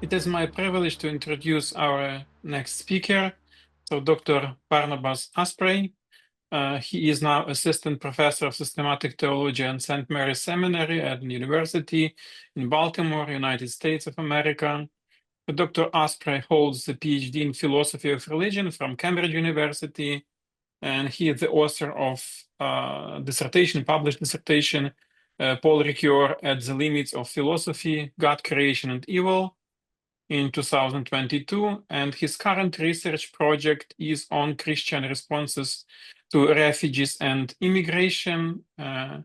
It is my privilege to introduce our next speaker, so Dr. Barnabas Aspray. He is now Assistant Professor of Systematic Theology at St. Mary's Seminary at the University in Baltimore, United States of America. Dr. Aspray holds a PhD in Philosophy of Religion from Cambridge University, and he is the author of published dissertation, Paul Ricoeur at the Limits of Philosophy, God, Creation, and Evil, in 2022, and his current research project is on Christian responses to refugees and immigration. A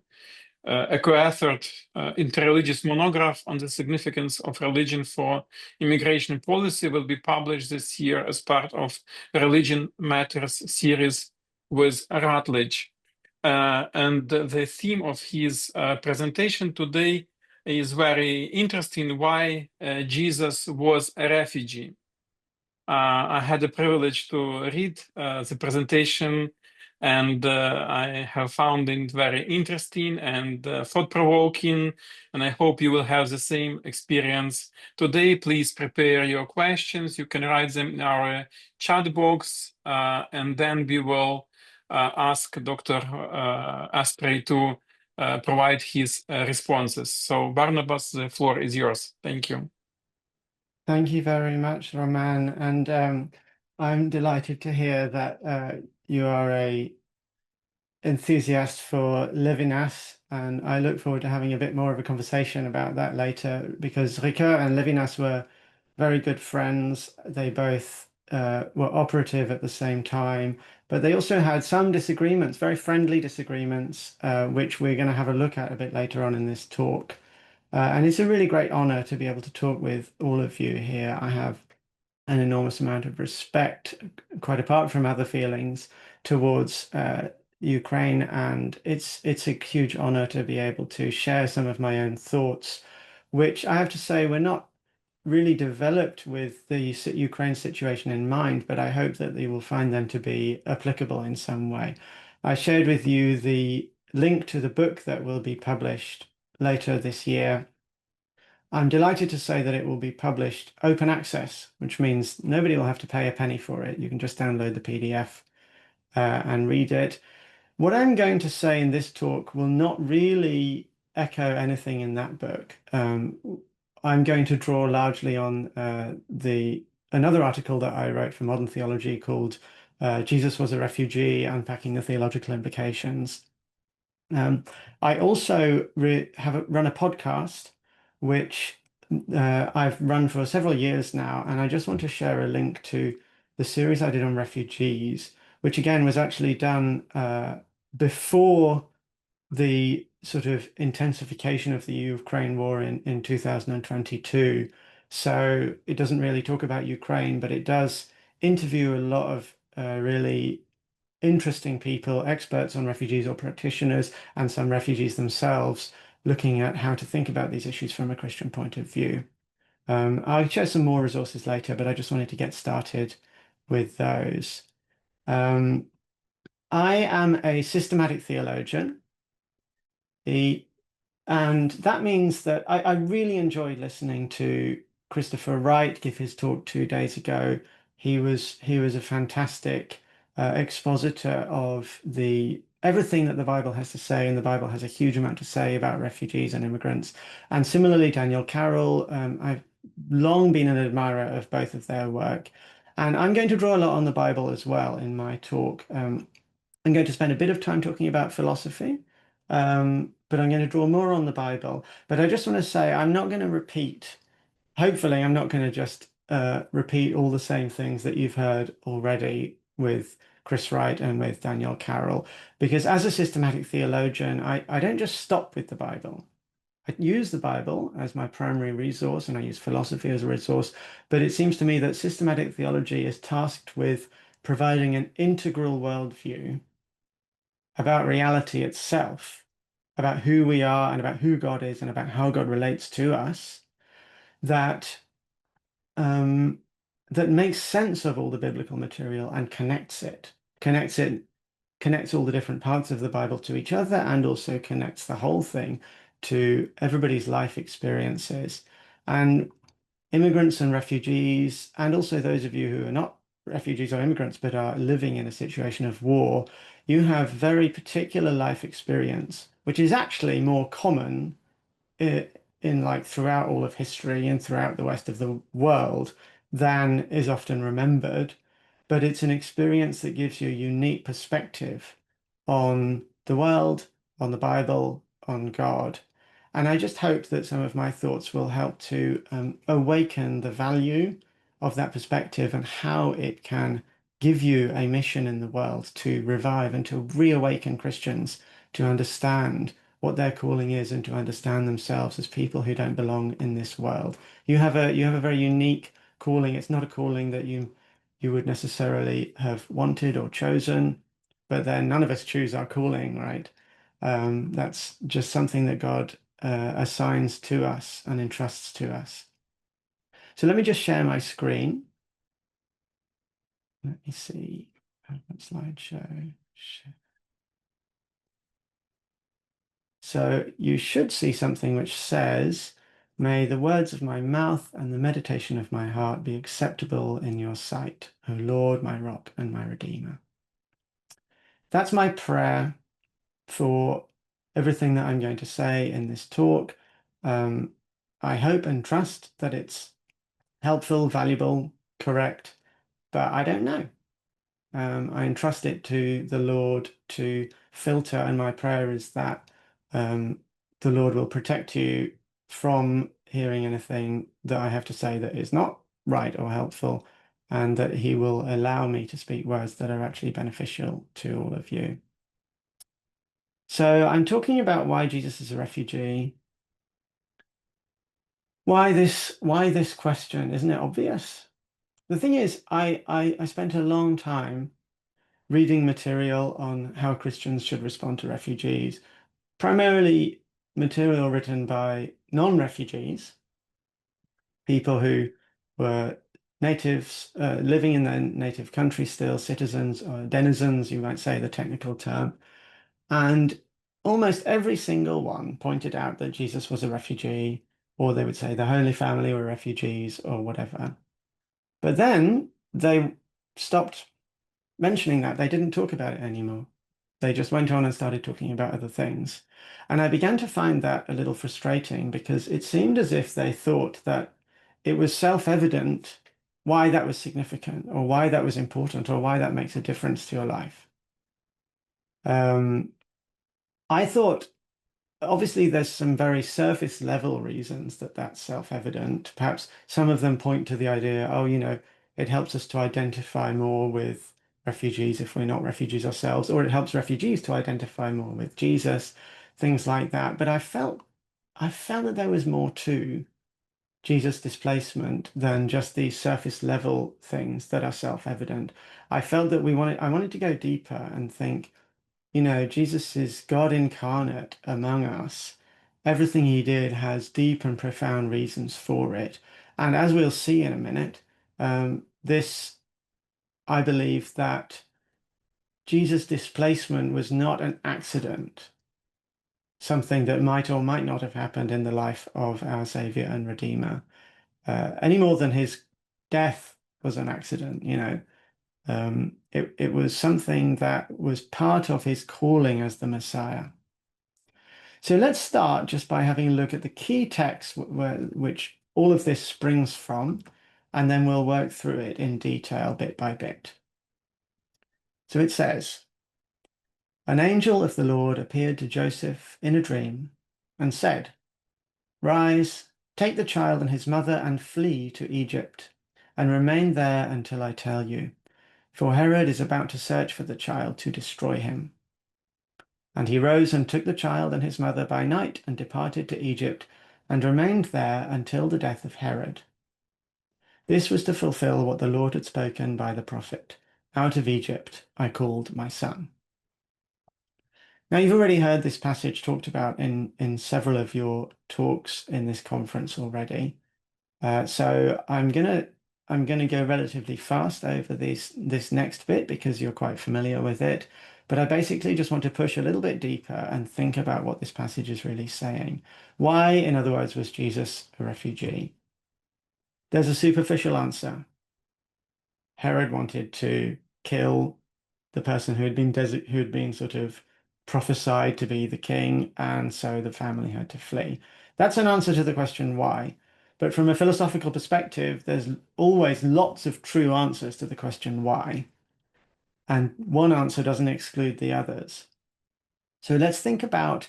co-authored interreligious monograph on the significance of religion for immigration policy will be published this year as part of Religion Matters series with Routledge. And the theme of his presentation today is very interesting, why Jesus was a refugee. I had the privilege to read the presentation, and I have found it very interesting and thought-provoking, and I hope you will have the same experience today. Please prepare your questions. You can write them in our chat box, and then we will ask Dr. Aspray to provide his responses. So Barnabas, the floor is yours. Thank you. Thank you very much, Roman. And I'm delighted to hear that you are a enthusiast for Levinas, and I look forward to having a bit more of a conversation about that later, because Ricoeur and Levinas were very good friends. They both were operative at the same time, but they also had some disagreements, very friendly disagreements, which we're going to have a look at a bit later on in this talk. And it's a really great honor to be able to talk with all of you here. I have an enormous amount of respect, quite apart from other feelings, towards Ukraine, and it's a huge honor to be able to share some of my own thoughts, which I have to say were not really developed with the Ukraine situation in mind, but I hope that you will find them to be applicable in some way. I shared with you the link to the book that will be published later this year. I'm delighted to say that it will be published open access, which means nobody will have to pay a penny for it. You can just download the PDF and read it. What I'm going to say in this talk will not really echo anything in that book. I'm going to draw largely on another article that I wrote for Modern Theology called Jesus Was a Refugee, Unpacking the Theological Implications. I also run a podcast, which I've run for several years now, and I just want to share a link to the series I did on refugees, which again was actually done before the sort of intensification of the Ukraine war in 2022. So it doesn't really talk about Ukraine, but it does interview a lot of really interesting people, experts on refugees or practitioners, and some refugees themselves, looking at how to think about these issues from a Christian point of view. I'll share some more resources later, but I just wanted to get started with those. I am a systematic theologian, and that means that I really enjoyed listening to Christopher Wright give his talk 2 days ago. He was a fantastic expositor of everything that the Bible has to say, and the Bible has a huge amount to say about refugees and immigrants. And similarly, Daniel Carroll, I've long been an admirer of both of their work. And I'm going to draw a lot on the Bible as well in my talk. I'm going to spend a bit of time talking about philosophy, but I'm going to draw more on the Bible. But I just want to say I'm not going to repeat. Hopefully, I'm not going to just repeat all the same things that you've heard already with Chris Wright and with Daniel Carroll, because as a systematic theologian, I don't just stop with the Bible. I use the Bible as my primary resource, and I use philosophy as a resource, but it seems to me that systematic theology is tasked with providing an integral worldview about reality itself, about who we are and about who God is and about how God relates to us, that that makes sense of all the biblical material and connects all the different parts of the Bible to each other, and also connects the whole thing to everybody's life experiences. And immigrants and refugees, and also those of you who are not refugees or immigrants but are living in a situation of war, you have very particular life experience, which is actually more common in like throughout all of history and throughout the rest of the world than is often remembered. But it's an experience that gives you a unique perspective on the world, on the Bible, on God. And I just hope that some of my thoughts will help to awaken the value of that perspective and how it can give you a mission in the world to revive and to reawaken Christians to understand what their calling is and to understand themselves as people who don't belong in this world. You have a very unique calling. It's not a calling that you would necessarily have wanted or chosen, but then none of us choose our calling, right? That's just something that God assigns to us and entrusts to us. So let me just share my screen. Let me see. Slideshow. So you should see something which says, "May the words of my mouth and the meditation of my heart be acceptable in your sight, O Lord, my rock and my redeemer." That's my prayer for everything that I'm going to say in this talk. I hope and trust that it's helpful, valuable, correct, but I don't know. I entrust it to the Lord to filter, and my prayer is that the Lord will protect you from hearing anything that I have to say that is not right or helpful, and that He will allow me to speak words that are actually beneficial to all of you. So I'm talking about why Jesus is a refugee. Why this question? Isn't it obvious? The thing is, I spent a long time reading material on how Christians should respond to refugees, primarily material written by non-refugees, people who were natives, living in their native country still, citizens or denizens, you might say the technical term. And almost every single one pointed out that Jesus was a refugee, or they would say the Holy Family were refugees or whatever. But then they stopped mentioning that. They didn't talk about it anymore. They just went on and started talking about other things. And I began to find that a little frustrating because it seemed as if they thought that it was self-evident why that was significant or why that was important or why that makes a difference to your life. I thought obviously there's some very surface level reasons that that's self-evident. Perhaps some of them point to the idea, oh, it helps us to identify more with refugees if we're not refugees ourselves, or it helps refugees to identify more with Jesus, things like that. But I felt that there was more to Jesus' displacement than just these surface level things that are self-evident. I felt that I wanted to go deeper and think, Jesus is God incarnate among us. Everything he did has deep and profound reasons for it. And as we'll see in a minute, I believe that Jesus' displacement was not an accident, something that might or might not have happened in the life of our Savior and Redeemer, any more than his death was an accident, It was something that was part of his calling as the Messiah. So let's start just by having a look at the key text which all of this springs from, and then we'll work through it in detail bit by bit. So it says, "An angel of the Lord appeared to Joseph in a dream and said, 'Rise, take the child and his mother and flee to Egypt, and remain there until I tell you, for Herod is about to search for the child to destroy him.' And he rose and took the child and his mother by night and departed to Egypt and remained there until the death of Herod. This was to fulfill what the Lord had spoken by the prophet, 'Out of Egypt I called my son.'" Now, you've already heard this passage talked about in several of your talks in this conference already. So I'm gonna go relatively fast over this next bit because you're quite familiar with it. But I basically just want to push a little bit deeper and think about what this passage is really saying. Why, in other words, was Jesus a refugee? There's a superficial answer. Herod wanted to kill the person who had been sort of prophesied to be the king, and so the family had to flee. That's an answer to the question why. But from a philosophical perspective, there's always lots of true answers to the question why. And one answer doesn't exclude the others. So let's think about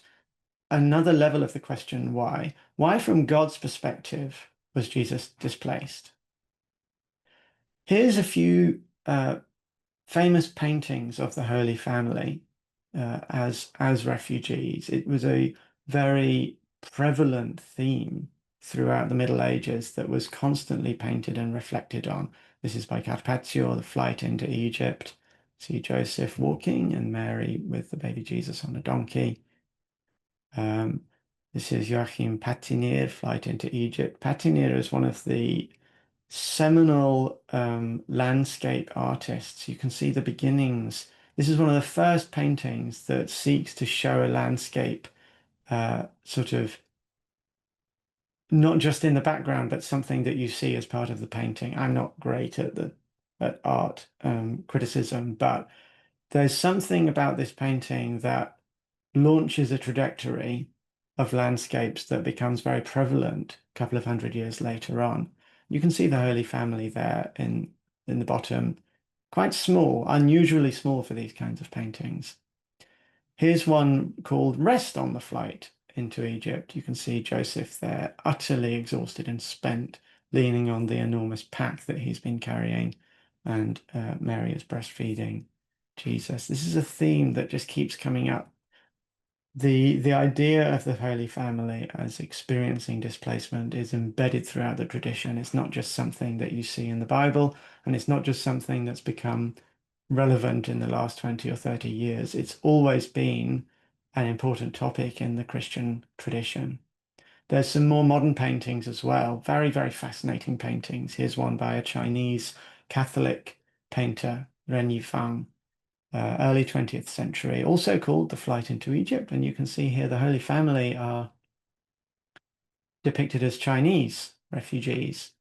another level of the question why. Why, from God's perspective, was Jesus displaced? Here's a few famous paintings of the Holy Family as refugees. It was a very prevalent theme throughout the Middle Ages that was constantly painted and reflected on. This is by Carpaccio, the flight into Egypt. See Joseph walking and Mary with the baby Jesus on a donkey. This is Joachim Patinier, Flight into Egypt. Patinier is one of the seminal landscape artists. You can see the beginnings. This is one of the first paintings that seeks to show a landscape sort of not just in the background, but something that you see as part of the painting. I'm not great at art criticism, but there's something about this painting that launches a trajectory of landscapes that becomes very prevalent a couple of hundred years later on. You can see the Holy Family there in the bottom, quite small, unusually small for these kinds of paintings. Here's one called Rest on the Flight into Egypt. You can see Joseph there, utterly exhausted and spent, leaning on the enormous pack that he's been carrying, and Mary is breastfeeding Jesus. This is a theme that just keeps coming up. The idea of the Holy Family as experiencing displacement is embedded throughout the tradition. It's not just something that you see in the Bible, and it's not just something that's become relevant in the last 20 or 30 years. It's always been an important topic in the Christian tradition. There's some more modern paintings as well, very, very fascinating paintings. Here's one by a Chinese Catholic painter, Ren Yifang. Early 20th century, also called The Flight into Egypt. And you can see here the Holy Family are depicted as Chinese refugees.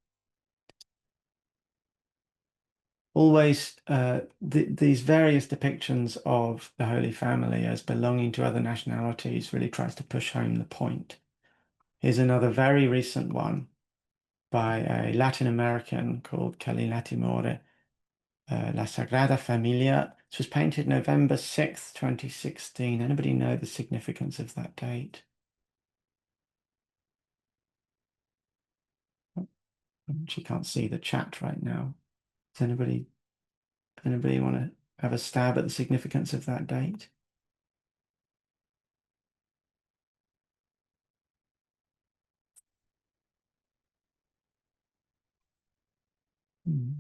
Always these various depictions of the Holy Family as belonging to other nationalities really tries to push home the point. Here's another very recent one by a Latin American called Kelly Latimore, La Sagrada Familia. This was painted November 6th, 2016. Anybody know the significance of that date? She can't see the chat right now. Does anybody want to have a stab at the significance of that date?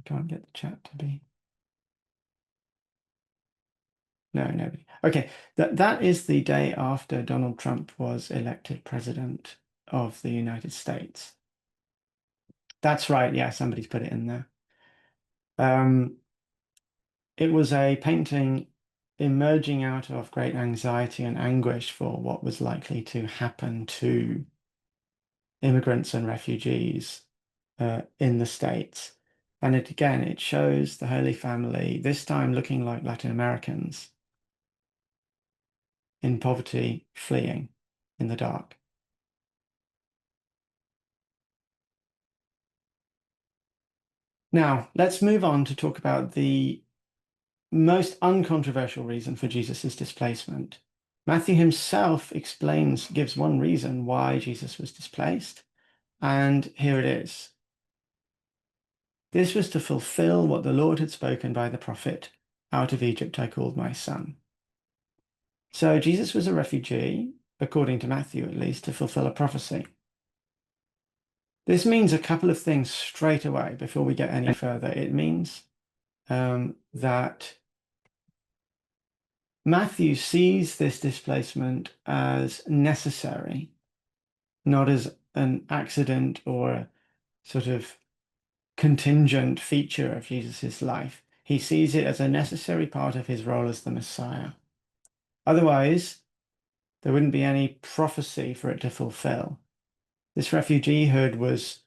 Can't get the chat to be. No, nobody. Okay, that is the day after Donald Trump was elected president of the United States. That's right. Yeah, somebody's put it in there. It was a painting emerging out of great anxiety and anguish for what was likely to happen to immigrants and refugees in the States. And it shows the Holy Family, this time looking like Latin Americans, in poverty, fleeing in the dark. Now, let's move on to talk about the most uncontroversial reason for Jesus's displacement. Matthew himself gives one reason why Jesus was displaced, and here it is. This was to fulfill what the Lord had spoken by the prophet, "Out of Egypt I called my son." So Jesus was a refugee, according to Matthew at least, to fulfill a prophecy. This means a couple of things straight away before we get any further. It means that Matthew sees this displacement as necessary, not as an accident or a sort of contingent feature of Jesus's life. He sees it as a necessary part of his role as the Messiah. Otherwise, there wouldn't be any prophecy for it to fulfill. This refugeehood was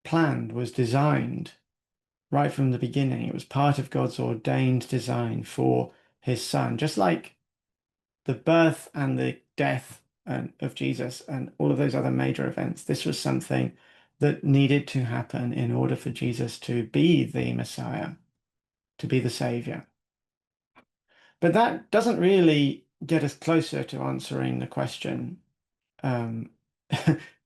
planned, was designed right from the beginning. It was part of God's ordained design for his son, just like the birth and the death of Jesus and all of those other major events. This was something that needed to happen in order for Jesus to be the Messiah, to be the Savior. But that doesn't really get us closer to answering the question,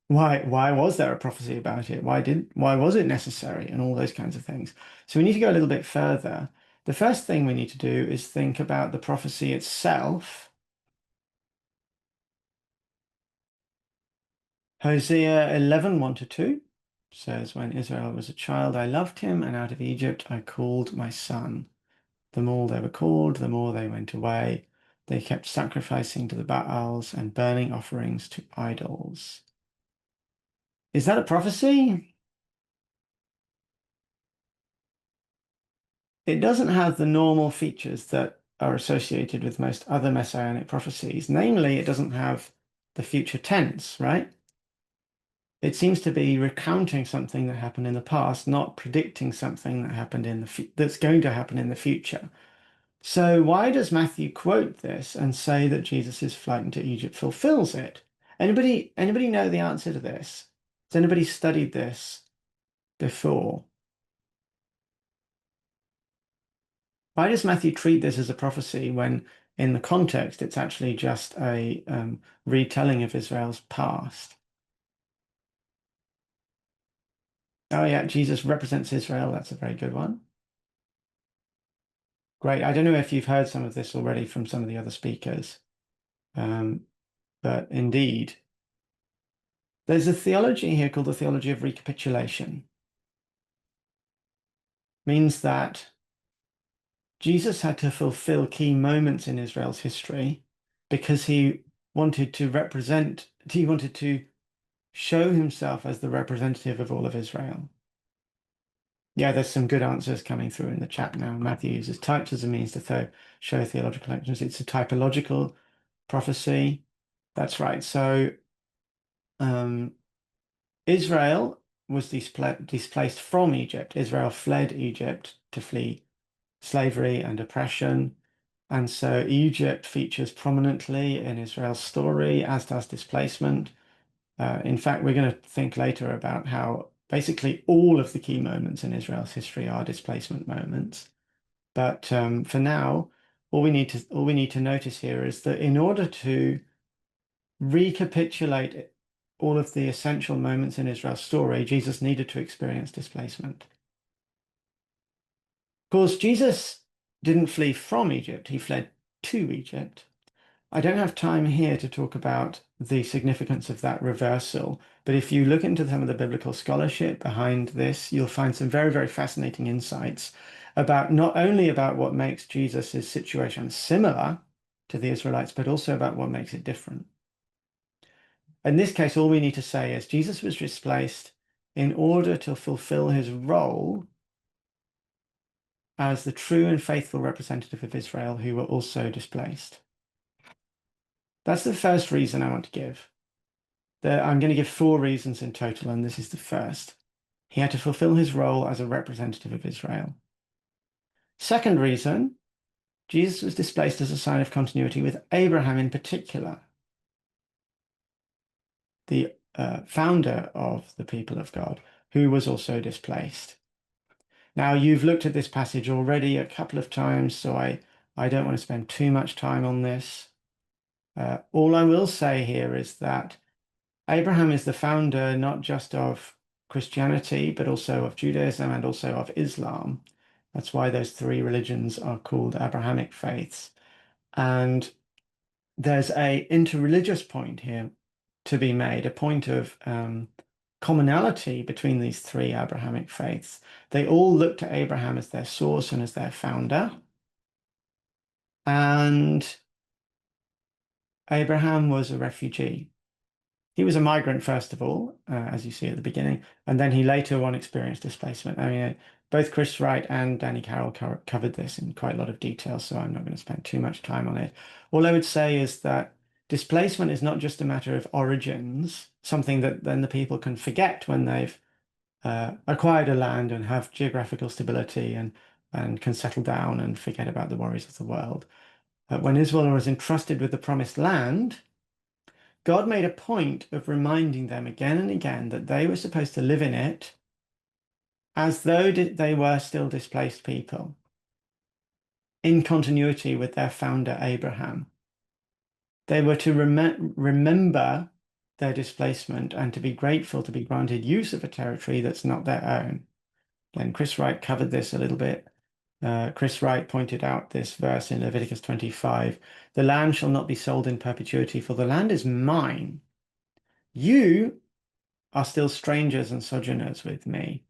why was there a prophecy about it? Why was it necessary? And all those kinds of things. So we need to go a little bit further. The first thing we need to do is think about the prophecy itself. Hosea 11, 1-2 says, when Israel was a child, I loved him, and out of Egypt I called my son. The more they were called, the more they went away. They kept sacrificing to the Baals and burning offerings to idols. Is that a prophecy? It doesn't have the normal features that are associated with most other messianic prophecies. Namely, it doesn't have the future tense, right? It seems to be recounting something that happened in the past, not predicting something that happened that's going to happen in the future. So why does Matthew quote this and say that Jesus' flight into Egypt fulfills it? Anybody know the answer to this? Has anybody studied this before? Why does Matthew treat this as a prophecy when in the context it's actually just a retelling of Israel's past? Oh yeah, Jesus represents Israel. That's a very good one. Great. I don't know if you've heard some of this already from some of the other speakers, but indeed, there's a theology here called the theology of recapitulation. Means that Jesus had to fulfill key moments in Israel's history because he wanted to show himself as the representative of all of Israel. Yeah, there's some good answers coming through in the chat now. Matthew uses types as a means to show theological actions. It's a typological prophecy. That's right. So Israel was displaced from Egypt. Israel fled Egypt to flee slavery and oppression. And so Egypt features prominently in Israel's story, as does displacement. In fact, we're going to think later about how basically all of the key moments in Israel's history are displacement moments. But for now, all we need to notice here is that in order to recapitulate all of the essential moments in Israel's story, Jesus needed to experience displacement. Of course, Jesus didn't flee from Egypt, he fled to Egypt. I don't have time here to talk about the significance of that reversal, but if you look into some of the biblical scholarship behind this, you'll find some very, very fascinating insights about not only about what makes Jesus' situation similar to the Israelites, but also about what makes it different. In this case, all we need to say is Jesus was displaced in order to fulfill his role as the true and faithful representative of Israel who were also displaced. That's the first reason I want to give. I'm going to give 4 reasons in total, and this is the first. He had to fulfill his role as a representative of Israel. Second reason, Jesus was displaced as a sign of continuity with Abraham in particular, the founder of the people of God, who was also displaced. Now, you've looked at this passage already a couple of times, so I don't want to spend too much time on this. All I will say here is that Abraham is the founder not just of Christianity, but also of Judaism and also of Islam. That's why those 3 religions are called Abrahamic faiths. And there's a interreligious point here to be made, a point of commonality between these 3 Abrahamic faiths. They all look to Abraham as their source and as their founder. And Abraham was a refugee. He was a migrant, first of all, as you see at the beginning, and then he later on experienced displacement. I mean, both Chris Wright and Danny Carroll covered this in quite a lot of detail, so I'm not going to spend too much time on it. All I would say is that displacement is not just a matter of origins, something that then the people can forget when they've acquired a land and have geographical stability and can settle down and forget about the worries of the world. When Israel was entrusted with the promised land, God made a point of reminding them again and again that they were supposed to live in it as though they were still displaced people, in continuity with their founder Abraham. They were to remember their displacement and to be grateful to be granted use of a territory that's not their own. And Chris Wright covered this a little bit. Chris Wright pointed out this verse in Leviticus 25. The land shall not be sold in perpetuity, for the land is mine. You are still strangers and sojourners with me.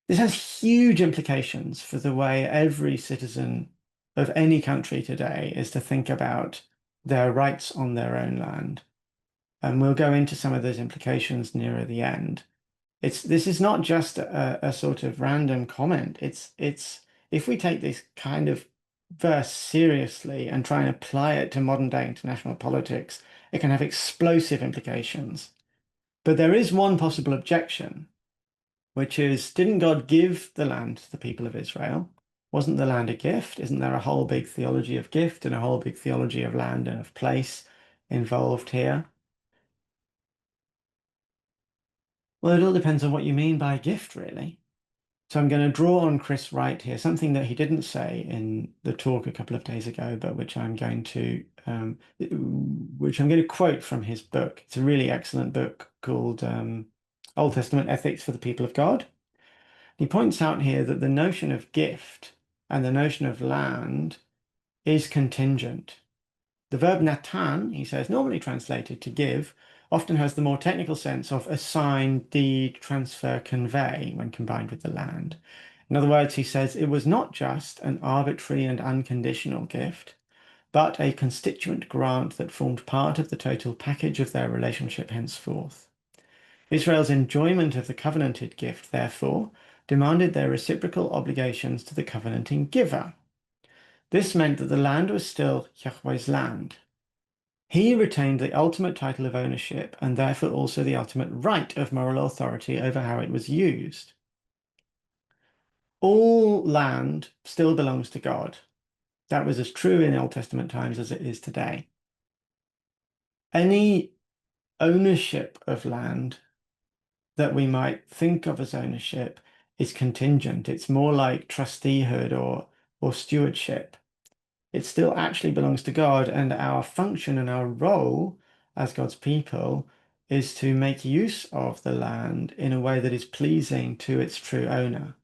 This has huge implications for the way every citizen of any country today is to think about their rights on their own land. And we'll go into some of those implications nearer the end. This is not just a sort of random comment. It's if we take this kind of verse seriously and try and apply it to modern day international politics, it can have explosive implications. But there is one possible objection, which is, didn't God give the land to the people of Israel? Wasn't the land a gift? Isn't there a whole big theology of gift and a whole big theology of land and of place involved here? Well, it all depends on what you mean by gift, really. So I'm going to draw on Chris Wright here, something that he didn't say in the talk a couple of days ago, but which I'm going to quote from his book. It's a really excellent book called Old Testament Ethics for the People of God. He points out here that the notion of gift and the notion of land is contingent. The verb natan, he says, normally translated to give, often has the more technical sense of assign, deed, transfer, convey when combined with the land. In other words, he says it was not just an arbitrary and unconditional gift, but a constituent grant that formed part of the total package of their relationship henceforth. Israel's enjoyment of the covenanted gift, therefore, demanded their reciprocal obligations to the covenanting giver. This meant that the land was still Yahweh's land. He retained the ultimate title of ownership and therefore also the ultimate right of moral authority over how it was used. All land still belongs to God. That was as true in Old Testament times as it is today. Any ownership of land that we might think of as ownership is contingent. It's more like trusteehood or stewardship. It still actually belongs to God, and our function and our role as God's people is to make use of the land in a way that is pleasing to its true owner.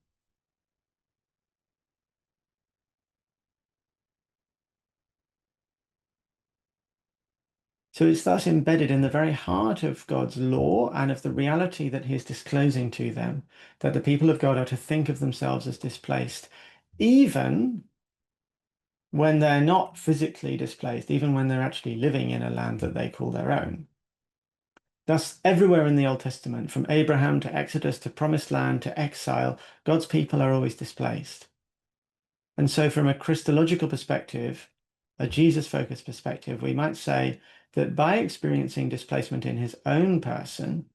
So it's thus embedded in the very heart of God's law and of the reality that he is disclosing to them, that the people of God are to think of themselves as displaced, even when they're not physically displaced, even when they're actually living in a land that they call their own. Thus, everywhere in the Old Testament, from Abraham to Exodus to Promised Land to exile, God's people are always displaced. And so from a Christological perspective, a Jesus-focused perspective, we might say that by experiencing displacement in his own person,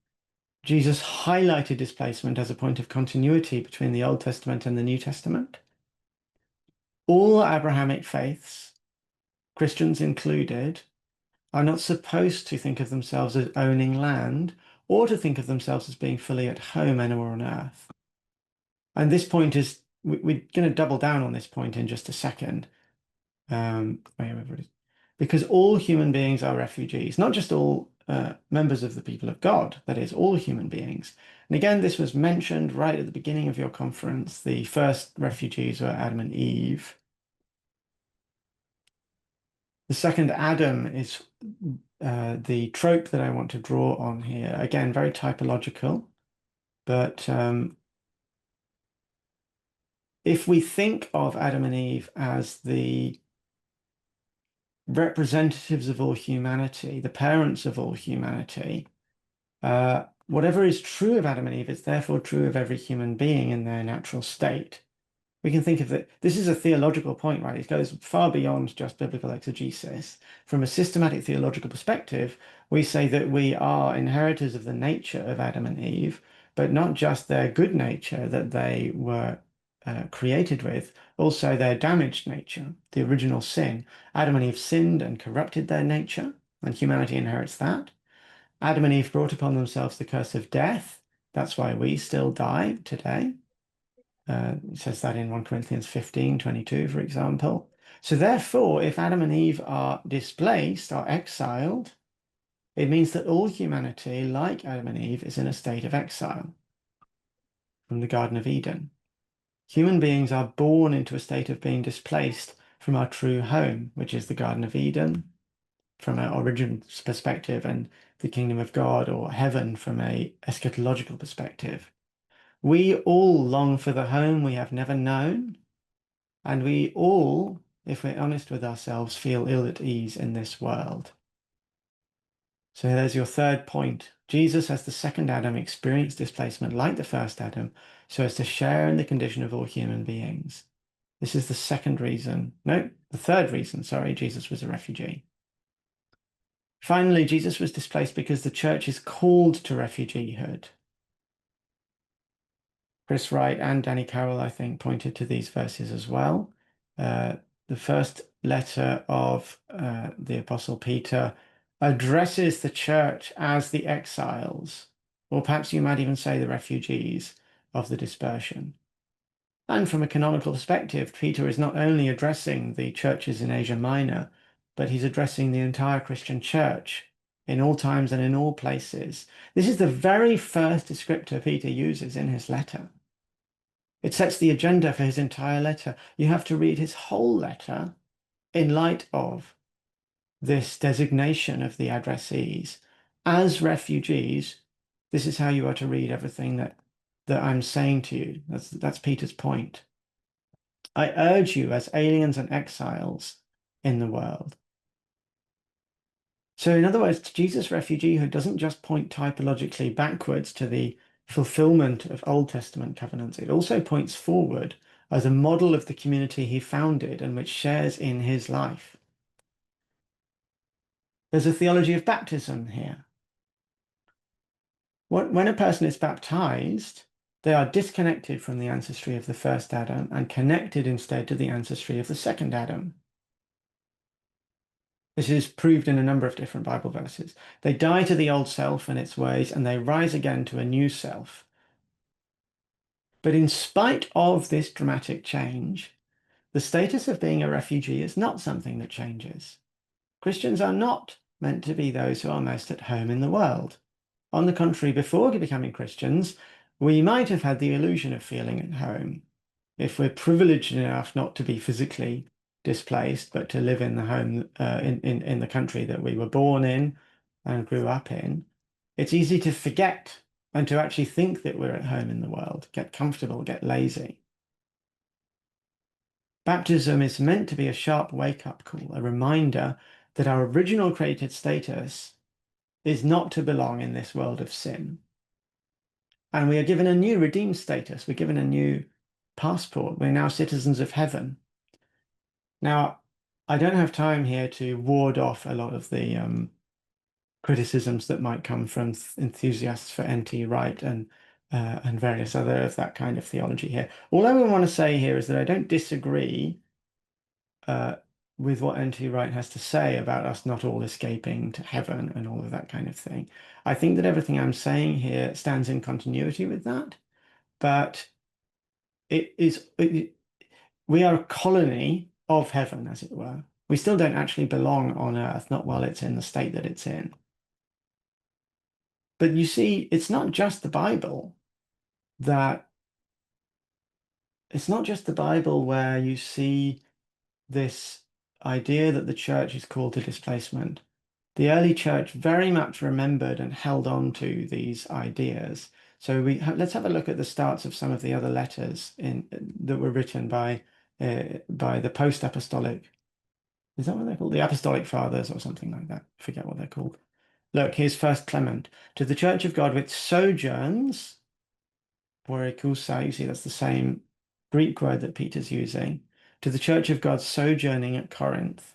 Jesus highlighted displacement as a point of continuity between the Old Testament and the New Testament. All Abrahamic faiths, Christians included, are not supposed to think of themselves as owning land or to think of themselves as being fully at home anywhere on earth. And this point is, we're going to double down on this point in just a second. Because all human beings are refugees, not just all members of the people of God, that is, all human beings. And again, this was mentioned right at the beginning of your conference. The first refugees were Adam and Eve. The second Adam is the trope that I want to draw on here. Again, very typological, but if we think of Adam and Eve as the representatives of all humanity, the parents of all humanity, whatever is true of Adam and Eve is therefore true of every human being in their natural state. We can think of it, this is a theological point, right? It goes far beyond just biblical exegesis. From a systematic theological perspective, we say that we are inheritors of the nature of Adam and Eve, but not just their good nature that they were created with, also their damaged nature, the original sin. Adam and Eve sinned and corrupted their nature, and humanity inherits that. Adam and Eve brought upon themselves the curse of death. That's why we still die today. It says that in 1 Corinthians 15:22, for example. So therefore, if Adam and Eve are displaced, are exiled, it means that all humanity, like Adam and Eve, is in a state of exile from the Garden of Eden. Human beings are born into a state of being displaced from our true home, which is the Garden of Eden, from our origin perspective, and the kingdom of God or heaven from a eschatological perspective. We all long for the home we have never known, and we all, if we're honest with ourselves, feel ill at ease in this world. So there's your third point. Jesus, as the second Adam, experienced displacement like the first Adam, so as to share in the condition of all human beings. This is the second reason, no, the third reason, sorry, Jesus was a refugee. Finally, Jesus was displaced because the church is called to refugeehood. Chris Wright and Danny Carroll, I think, pointed to these verses as well. The first letter of the Apostle Peter addresses the church as the exiles, or perhaps you might even say the refugees of the dispersion. And from a canonical perspective, Peter is not only addressing the churches in Asia Minor, but he's addressing the entire Christian church in all times and in all places. This is the very first descriptor Peter uses in his letter. It sets the agenda for his entire letter. You have to read his whole letter in light of this designation of the addressees as refugees. This is how you are to read everything that I'm saying to you. That's Peter's point. I urge you as aliens and exiles in the world. So in other words, Jesus' refugeehood doesn't just point typologically backwards to the fulfillment of Old Testament covenants. It also points forward as a model of the community he founded and which shares in his life. There's a theology of baptism here. When a person is baptized, they are disconnected from the ancestry of the first Adam and connected instead to the ancestry of the second Adam. This is proved in a number of different Bible verses. They die to the old self and its ways, and they rise again to a new self. But in spite of this dramatic change, the status of being a refugee is not something that changes. Christians are not meant to be those who are most at home in the world. On the contrary, before becoming Christians, we might have had the illusion of feeling at home. If we're privileged enough not to be physically displaced, but to live in the home, in the country that we were born in and grew up in, it's easy to forget and to actually think that we're at home in the world, get comfortable, get lazy. Baptism is meant to be a sharp wake-up call, a reminder that our original created status is not to belong in this world of sin. And we are given a new redeemed status. We're given a new passport. We're now citizens of heaven. Now, I don't have time here to ward off a lot of the criticisms that might come from enthusiasts for N.T. Wright and various other of that kind of theology here. All I want to say here is that I don't disagree with what N.T. Wright has to say about us not all escaping to heaven and all of that kind of thing. I think that everything I'm saying here stands in continuity with that, but we are a colony of heaven, as it were. We still don't actually belong on earth, not while it's in the state that it's in. But you see, it's not just the Bible where you see this idea that the church is called to displacement. The early church very much remembered and held on to these ideas. So let's have a look at the starts of some of the other letters that were written by the post-apostolic. Is that what they're called? The apostolic fathers or something like that. I forget what they're called. Look, here's First Clement. To the church of God which sojourns, you see that's the same Greek word that Peter's using, to the church of God sojourning at Corinth.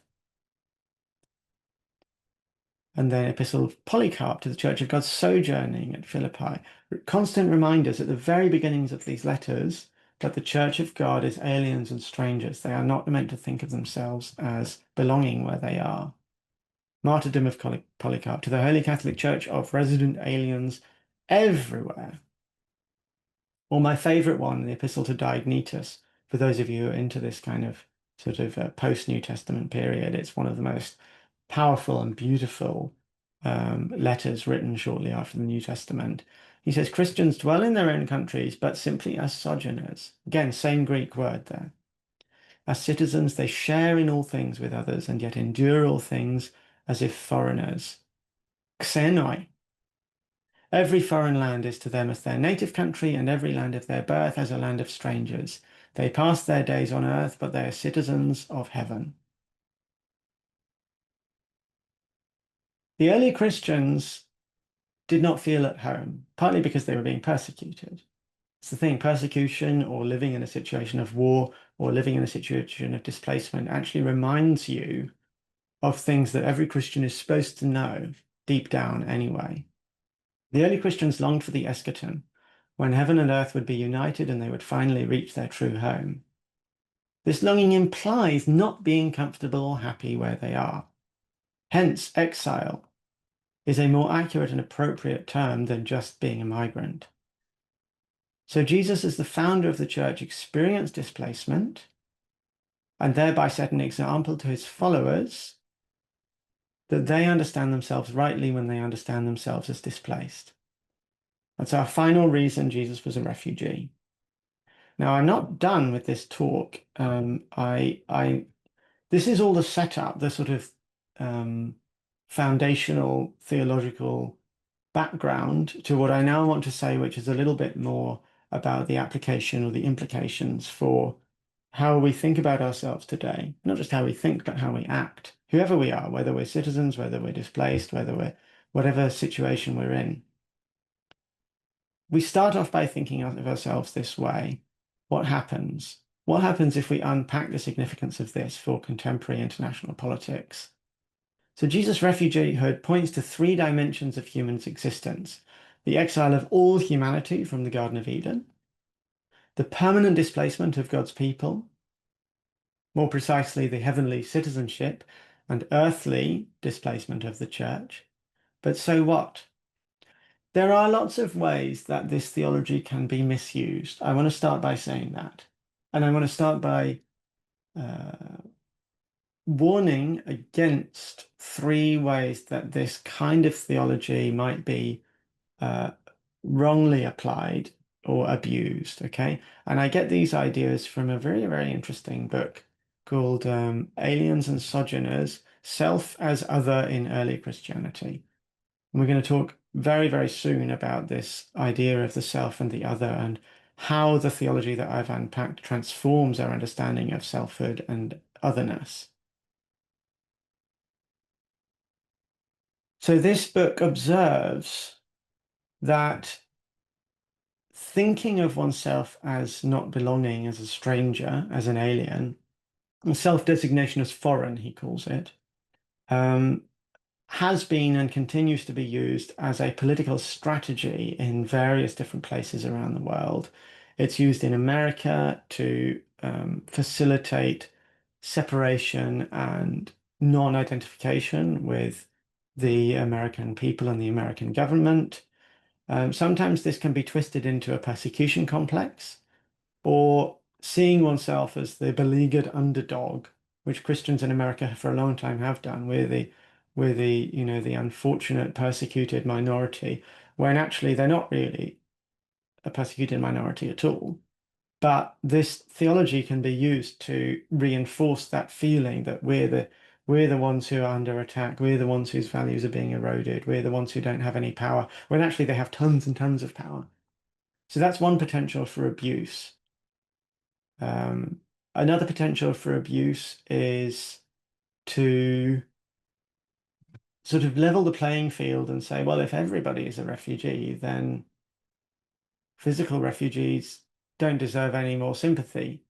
And then epistle of Polycarp to the church of God sojourning at Philippi. Constant reminders at the very beginnings of these letters that the church of God is aliens and strangers. They are not meant to think of themselves as belonging where they are. Martyrdom of Polycarp to the Holy Catholic Church of resident aliens everywhere. Or my favorite one, the epistle to Diognetus, for those of you who are into this kind of sort of post-New Testament period. It's one of the most powerful and beautiful letters written shortly after the New Testament. He says, Christians dwell in their own countries, but simply as sojourners. Again, same Greek word there. As citizens, they share in all things with others and yet endure all things as if foreigners. Xenoi. Every foreign land is to them as their native country, and every land of their birth as a land of strangers. They pass their days on earth, but they are citizens of heaven. The early Christians did not feel at home, partly because they were being persecuted. It's the thing, persecution or living in a situation of war or living in a situation of displacement actually reminds you of things that every Christian is supposed to know deep down anyway. The early Christians longed for the eschaton, when heaven and earth would be united and they would finally reach their true home. This longing implies not being comfortable or happy where they are. Hence, exile is a more accurate and appropriate term than just being a migrant. So Jesus, as the founder of the church, experienced displacement and thereby set an example to his followers that they understand themselves rightly when they understand themselves as displaced. That's our final reason Jesus was a refugee. Now, I'm not done with this talk. This is all the setup, the sort of foundational theological background to what I now want to say, which is a little bit more about the application or the implications for how we think about ourselves today. Not just how we think, but how we act, whoever we are, whether we're citizens, whether we're displaced, whether we're whatever situation we're in. We start off by thinking of ourselves this way. What happens? What happens if we unpack the significance of this for contemporary international politics? So Jesus' refugeehood points to three dimensions of human's existence: the exile of all humanity from the Garden of Eden, the permanent displacement of God's people, more precisely the heavenly citizenship and earthly displacement of the church. But so what? There are lots of ways that this theology can be misused. I want to start by saying that. And I want to start by warning against three ways that this kind of theology might be wrongly applied or abused, okay? And I get these ideas from a very, very interesting book called Aliens and Sojourners, Self as Other in Early Christianity. And we're going to talk very, very soon about this idea of the self and the other and how the theology that I've unpacked transforms our understanding of selfhood and otherness. So this book observes that thinking of oneself as not belonging, as a stranger, as an alien, and self-designation as foreign, he calls it, has been and continues to be used as a political strategy in various different places around the world. It's used in America to facilitate separation and non-identification with the American people and the American government. Sometimes this can be twisted into a persecution complex or seeing oneself as the beleaguered underdog, which Christians in America for a long time have done. We're the the unfortunate persecuted minority, when actually they're not really a persecuted minority at all. But this theology can be used to reinforce that feeling that we're the ones who are under attack, we're the ones whose values are being eroded, we're the ones who don't have any power, when actually they have tons and tons of power. So that's one potential for abuse. Another potential for abuse is to sort of level the playing field and say, well, if everybody is a refugee, then physical refugees don't deserve any more sympathy.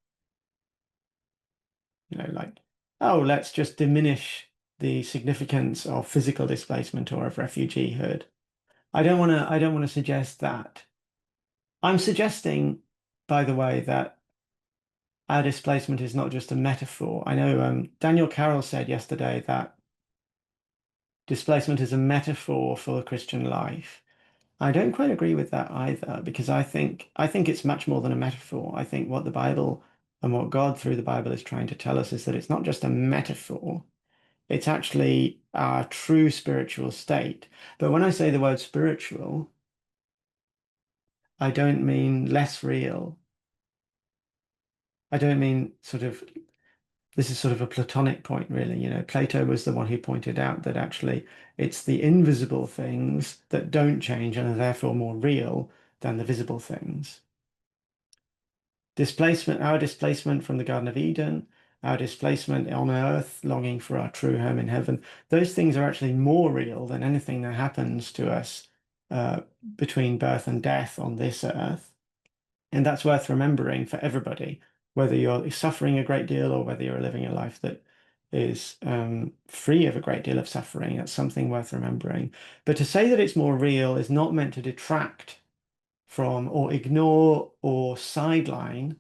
Like, oh, let's just diminish the significance of physical displacement or of refugeehood. I don't want to suggest that. I'm suggesting, by the way, that our displacement is not just a metaphor. I know Daniel Carroll said yesterday that displacement is a metaphor for the Christian life. I don't quite agree with that either, because I think it's much more than a metaphor. I think what the Bible and what God through the Bible is trying to tell us is that it's not just a metaphor, it's actually our true spiritual state. But when I say the word spiritual, I don't mean less real. I don't mean this is sort of a Platonic point, really. Plato was the one who pointed out that actually it's the invisible things that don't change and are therefore more real than the visible things. Our displacement from the Garden of Eden, our displacement on earth, longing for our true home in heaven, those things are actually more real than anything that happens to us between birth and death on this earth. And that's worth remembering for everybody, whether you're suffering a great deal or whether you're living a life that is free of a great deal of suffering. That's something worth remembering. But to say that it's more real is not meant to detract from or ignore or sideline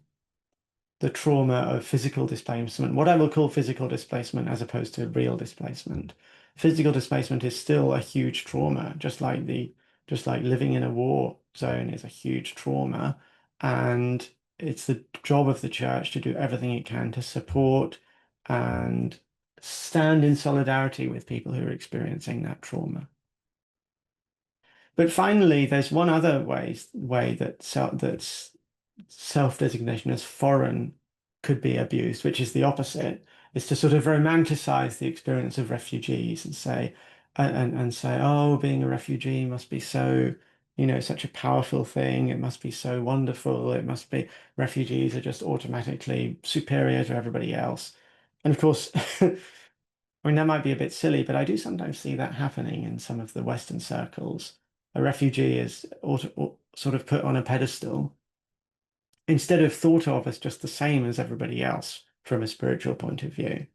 the trauma of physical displacement, what I will call physical displacement as opposed to real displacement. Physical displacement is still a huge trauma, just like living in a war zone is a huge trauma. And it's the job of the church to do everything it can to support and stand in solidarity with people who are experiencing that trauma. But finally, there's one other way that that's self-designation as foreign could be abused, which is the opposite, is to sort of romanticize the experience of refugees and say, oh, being a refugee must be so, such a powerful thing. It must be so wonderful. It must be refugees are just automatically superior to everybody else. And of course, I mean, that might be a bit silly, but I do sometimes see that happening in some of the Western circles. A refugee is sort of put on a pedestal instead of thought of as just the same as everybody else from a spiritual point of view.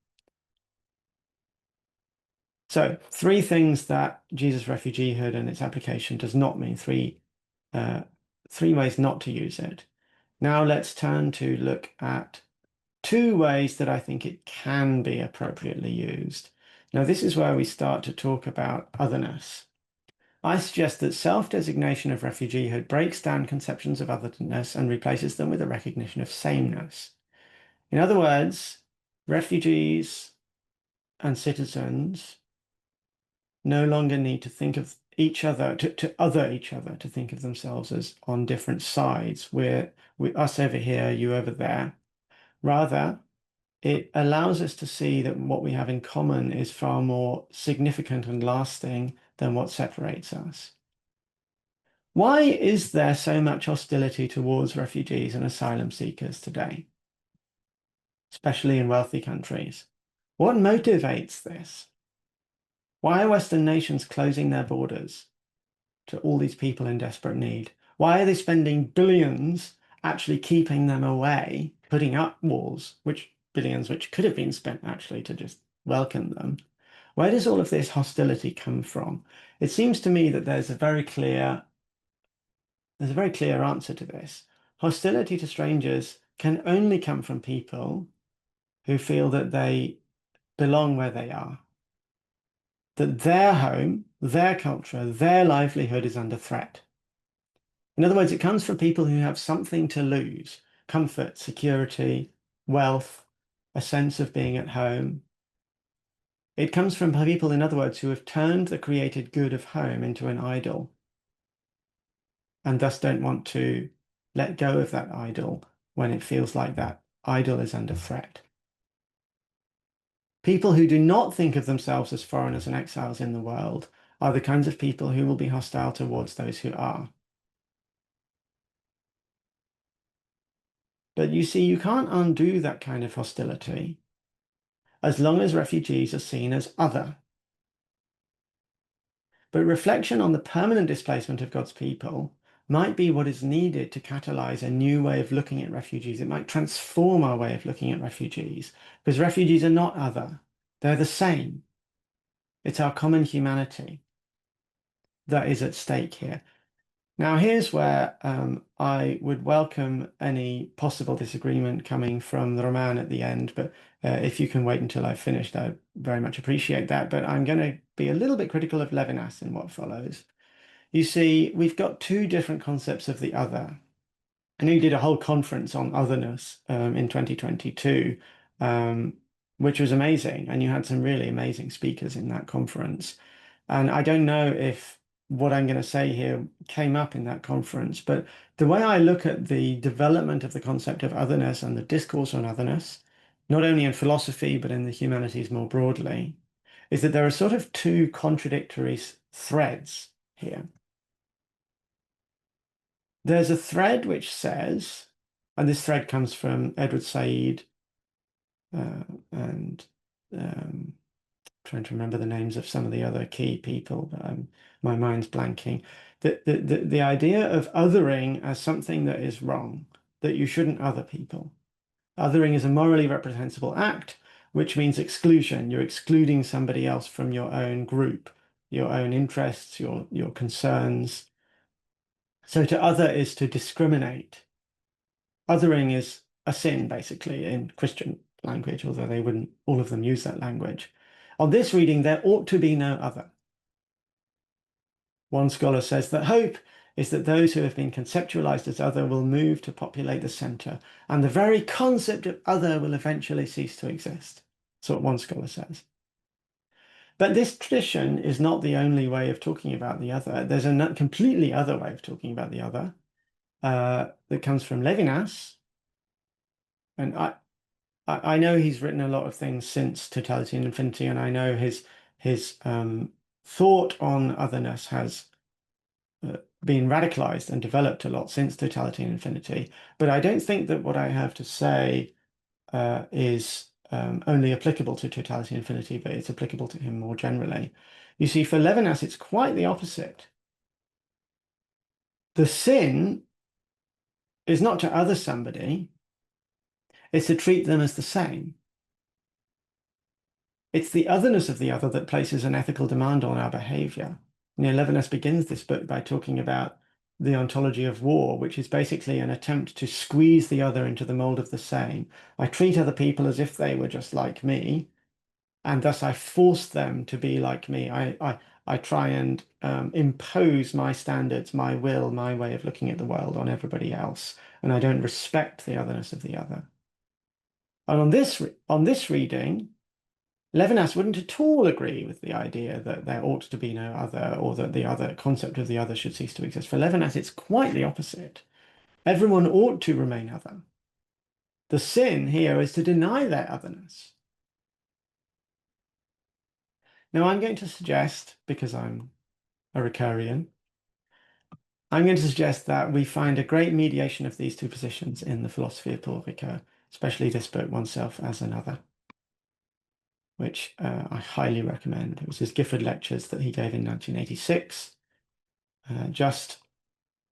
So, three things that Jesus refugeehood and its application does not mean, three ways not to use it. Now let's turn to look at two ways that I think it can be appropriately used. Now, this is where we start to talk about otherness. I suggest that self-designation of refugeehood breaks down conceptions of otherness and replaces them with a recognition of sameness. In other words, refugees and citizens no longer need to think of each other, to other each other, to think of themselves as on different sides. We're us over here, you over there. Rather, it allows us to see that what we have in common is far more significant and lasting than what separates us. Why is there so much hostility towards refugees and asylum seekers today, especially in wealthy countries? What motivates this? Why are Western nations closing their borders to all these people in desperate need? Why are they spending billions actually keeping them away, putting up walls, which could have been spent actually to just welcome them? Where does all of this hostility come from? It seems to me that there's a very clear answer to this. Hostility to strangers can only come from people who feel that they belong where they are, that their home, their culture, their livelihood is under threat. In other words, it comes from people who have something to lose: comfort, security, wealth, a sense of being at home. It comes from people, in other words, who have turned the created good of home into an idol and thus don't want to let go of that idol when it feels like that idol is under threat. People who do not think of themselves as foreigners and exiles in the world are the kinds of people who will be hostile towards those who are. But you see, you can't undo that kind of hostility as long as refugees are seen as other. But reflection on the permanent displacement of God's people, might be what is needed to catalyze a new way of looking at refugees. It might transform our way of looking at refugees, because refugees are not other. They're the same. It's our common humanity that is at stake here. Now, here's where I would welcome any possible disagreement coming from the Roman at the end, but if you can wait until I've finished, I'd very much appreciate that. But I'm going to be a little bit critical of Levinas in what follows. You see, we've got two different concepts of the other. I know you did a whole conference on otherness in 2022, which was amazing, and you had some really amazing speakers in that conference. And I don't know if what I'm going to say here came up in that conference, but the way I look at the development of the concept of otherness and the discourse on otherness, not only in philosophy, but in the humanities more broadly, is that there are sort of two contradictory threads here. There's a thread which says, and this thread comes from Edward Said and trying to remember the names of some of the other key people, but my mind's blanking. The idea of othering as something that is wrong, that you shouldn't other people. Othering is a morally reprehensible act, which means exclusion. You're excluding somebody else from your own group, your own interests, your concerns. So to other is to discriminate. Othering is a sin, basically, in Christian language, although they wouldn't all of them use that language. On this reading, there ought to be no other. One scholar says that hope is that those who have been conceptualized as other will move to populate the center, and the very concept of other will eventually cease to exist. That's what one scholar says. But this tradition is not the only way of talking about the other. There's a completely other way of talking about the other that comes from Levinas. And I know he's written a lot of things since Totality and Infinity, and I know his thought on otherness has been radicalized and developed a lot since Totality and Infinity. But I don't think that what I have to say is only applicable to Totality and Infinity, but it's applicable to him more generally. You see, for Levinas, it's quite the opposite. The sin is not to other somebody, it's to treat them as the same. It's the otherness of the other that places an ethical demand on our behavior. You know, Levinas begins this book by talking about the ontology of war, which is basically an attempt to squeeze the other into the mold of the same. I treat other people as if they were just like me, and thus I force them to be like me. I try and impose my standards, my will, my way of looking at the world on everybody else, and I don't respect the otherness of the other. And on this reading, Levinas wouldn't at all agree with the idea that there ought to be no other, or that the other concept of the other should cease to exist. For Levinas, it's quite the opposite. Everyone ought to remain other. The sin here is to deny their otherness. Now, I'm going to suggest, because I'm a Ricoeurian, I'm going to suggest that we find a great mediation of these two positions in the philosophy of Paul Ricoeur, especially this book, Oneself as Another, which I highly recommend. It was his Gifford Lectures that he gave in 1986, just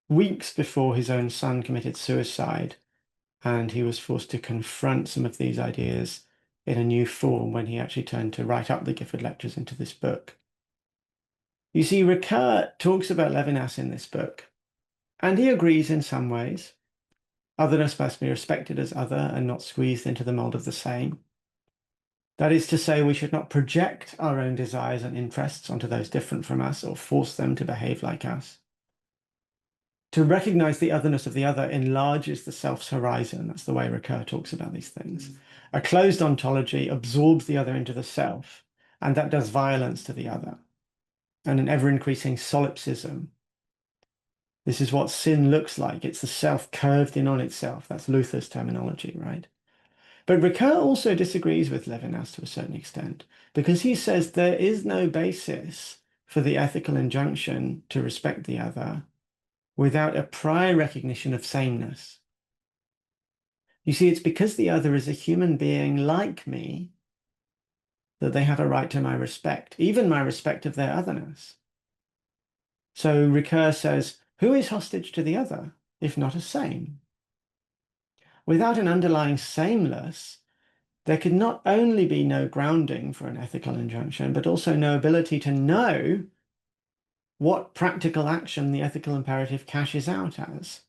weeks before his own son committed suicide, and he was forced to confront some of these ideas in a new form when he actually turned to write up the Gifford Lectures into this book. You see, Ricoeur talks about Levinas in this book, and he agrees in some ways. Otherness must be respected as other and not squeezed into the mold of the same. That is to say, we should not project our own desires and interests onto those different from us or force them to behave like us. To recognize the otherness of the other enlarges the self's horizon. That's the way Ricoeur talks about these things. A closed ontology absorbs the other into the self, and that does violence to the other, and an ever-increasing solipsism. This is what sin looks like. It's the self curved in on itself. That's Luther's terminology, right? But Ricoeur also disagrees with Levinas to a certain extent, because he says there is no basis for the ethical injunction to respect the other without a prior recognition of sameness. You see, it's because the other is a human being like me that they have a right to my respect, even my respect of their otherness. So Ricoeur says, Who is hostage to the other, if not a same? Without an underlying sameness, there could not only be no grounding for an ethical injunction, but also no ability to know what practical action the ethical imperative cashes out as.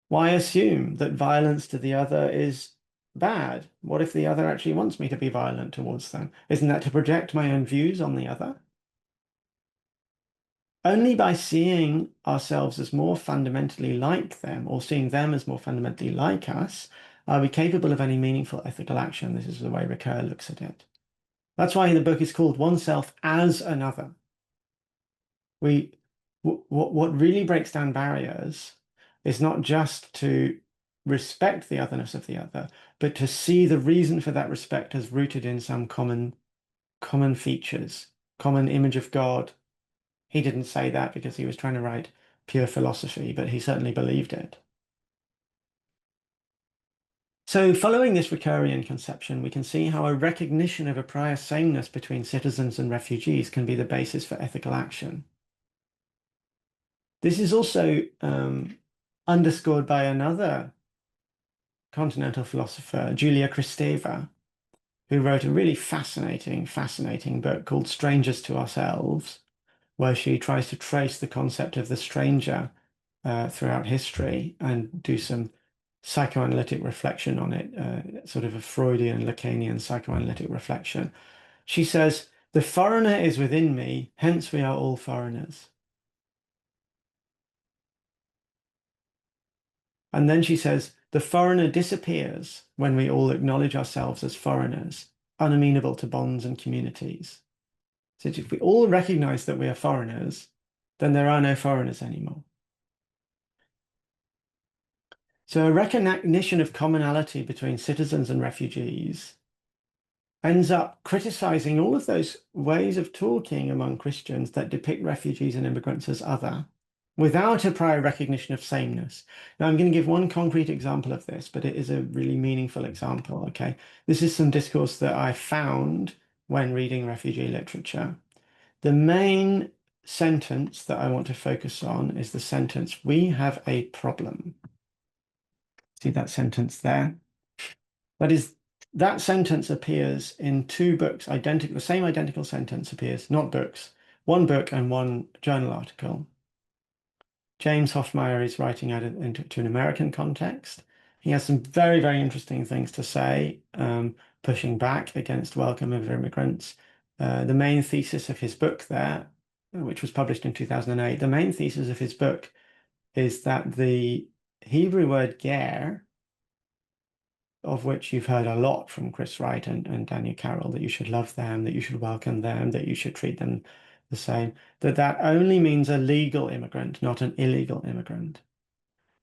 Why assume that violence to the other is bad? What if the other actually wants me to be violent towards them? Isn't that to project my own views on the other? Only by seeing ourselves as more fundamentally like them, or seeing them as more fundamentally like us, are we capable of any meaningful ethical action. This is the way Ricoeur looks at it. That's why the book is called Oneself as Another. What really breaks down barriers is not just to respect the otherness of the other, but to see the reason for that respect as rooted in some common features, common image of God. He didn't say that because he was trying to write pure philosophy, but he certainly believed it. So following this Ricoeurian conception, we can see how a recognition of a prior sameness between citizens and refugees can be the basis for ethical action. This is also underscored by another continental philosopher, Julia Kristeva, who wrote a really fascinating book called Strangers to Ourselves, where she tries to trace the concept of the stranger throughout history and do some psychoanalytic reflection on it, sort of a Freudian, Lacanian psychoanalytic reflection. She says, "The foreigner is within me, hence we are all foreigners." And then she says, "The foreigner disappears when we all acknowledge ourselves as foreigners, unamenable to bonds and communities." So if we all recognize that we are foreigners, then there are no foreigners anymore. So a recognition of commonality between citizens and refugees ends up criticizing all of those ways of talking among Christians that depict refugees and immigrants as other, without a prior recognition of sameness. Now, I'm going to give one concrete example of this, but it is a really meaningful example, okay? This is some discourse that I found when reading refugee literature. The main sentence that I want to focus on is the sentence, "We have a problem." See that sentence there? That sentence appears in two books, the same identical sentence appears, not books, one book and one journal article. James Hoffmeyer is writing out into an American context. He has some very, very interesting things to say, pushing back against welcome of immigrants. The main thesis of his book there, which was published in 2008, the main thesis of his book is that the Hebrew word ger, of which you've heard a lot from Chris Wright and Daniel Carroll, that you should love them, that you should welcome them, that you should treat them the same, that only means a legal immigrant, not an illegal immigrant.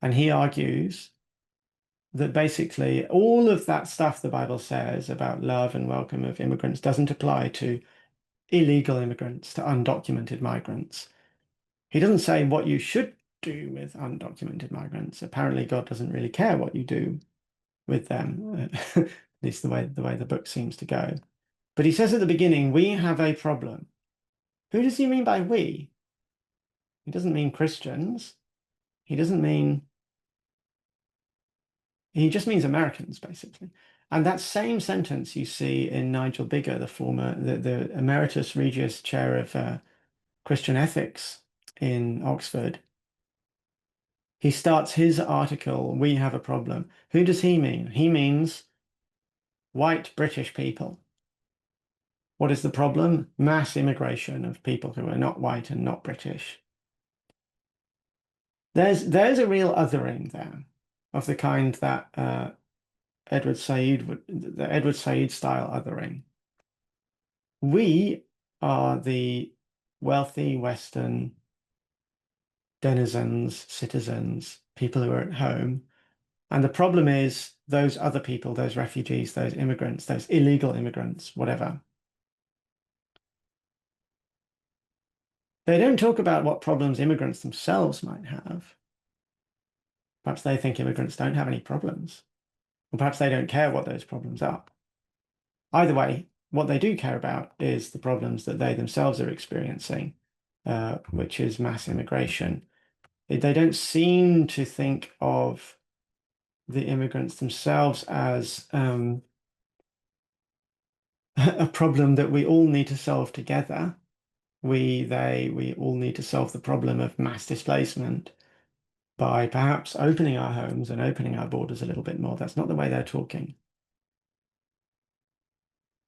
And he argues that basically all of that stuff the Bible says about love and welcome of immigrants doesn't apply to illegal immigrants, to undocumented migrants. He doesn't say what you should do with undocumented migrants. Apparently, God doesn't really care what you do with them, at least the way the book seems to go. But he says at the beginning, "We have a problem." Who does he mean by we? He doesn't mean Christians. He just means Americans, basically. And that same sentence you see in Nigel Bigger, the Emeritus Regius Chair of Christian Ethics in Oxford. He starts his article, "We have a problem." Who does he mean? He means white British people. What is the problem? Mass immigration of people who are not white and not British. There's a real othering there of the kind that Edward Said the Edward Said style othering. We are the wealthy Western denizens, citizens, people who are at home. And the problem is those other people, those refugees, those immigrants, those illegal immigrants, whatever. They don't talk about what problems immigrants themselves might have. Perhaps they think immigrants don't have any problems. Or perhaps they don't care what those problems are. Either way, what they do care about is the problems that they themselves are experiencing, which is mass immigration. They don't seem to think of the immigrants themselves as a problem that we all need to solve together. We all need to solve the problem of mass displacement by perhaps opening our homes and opening our borders a little bit more. That's not the way they're talking.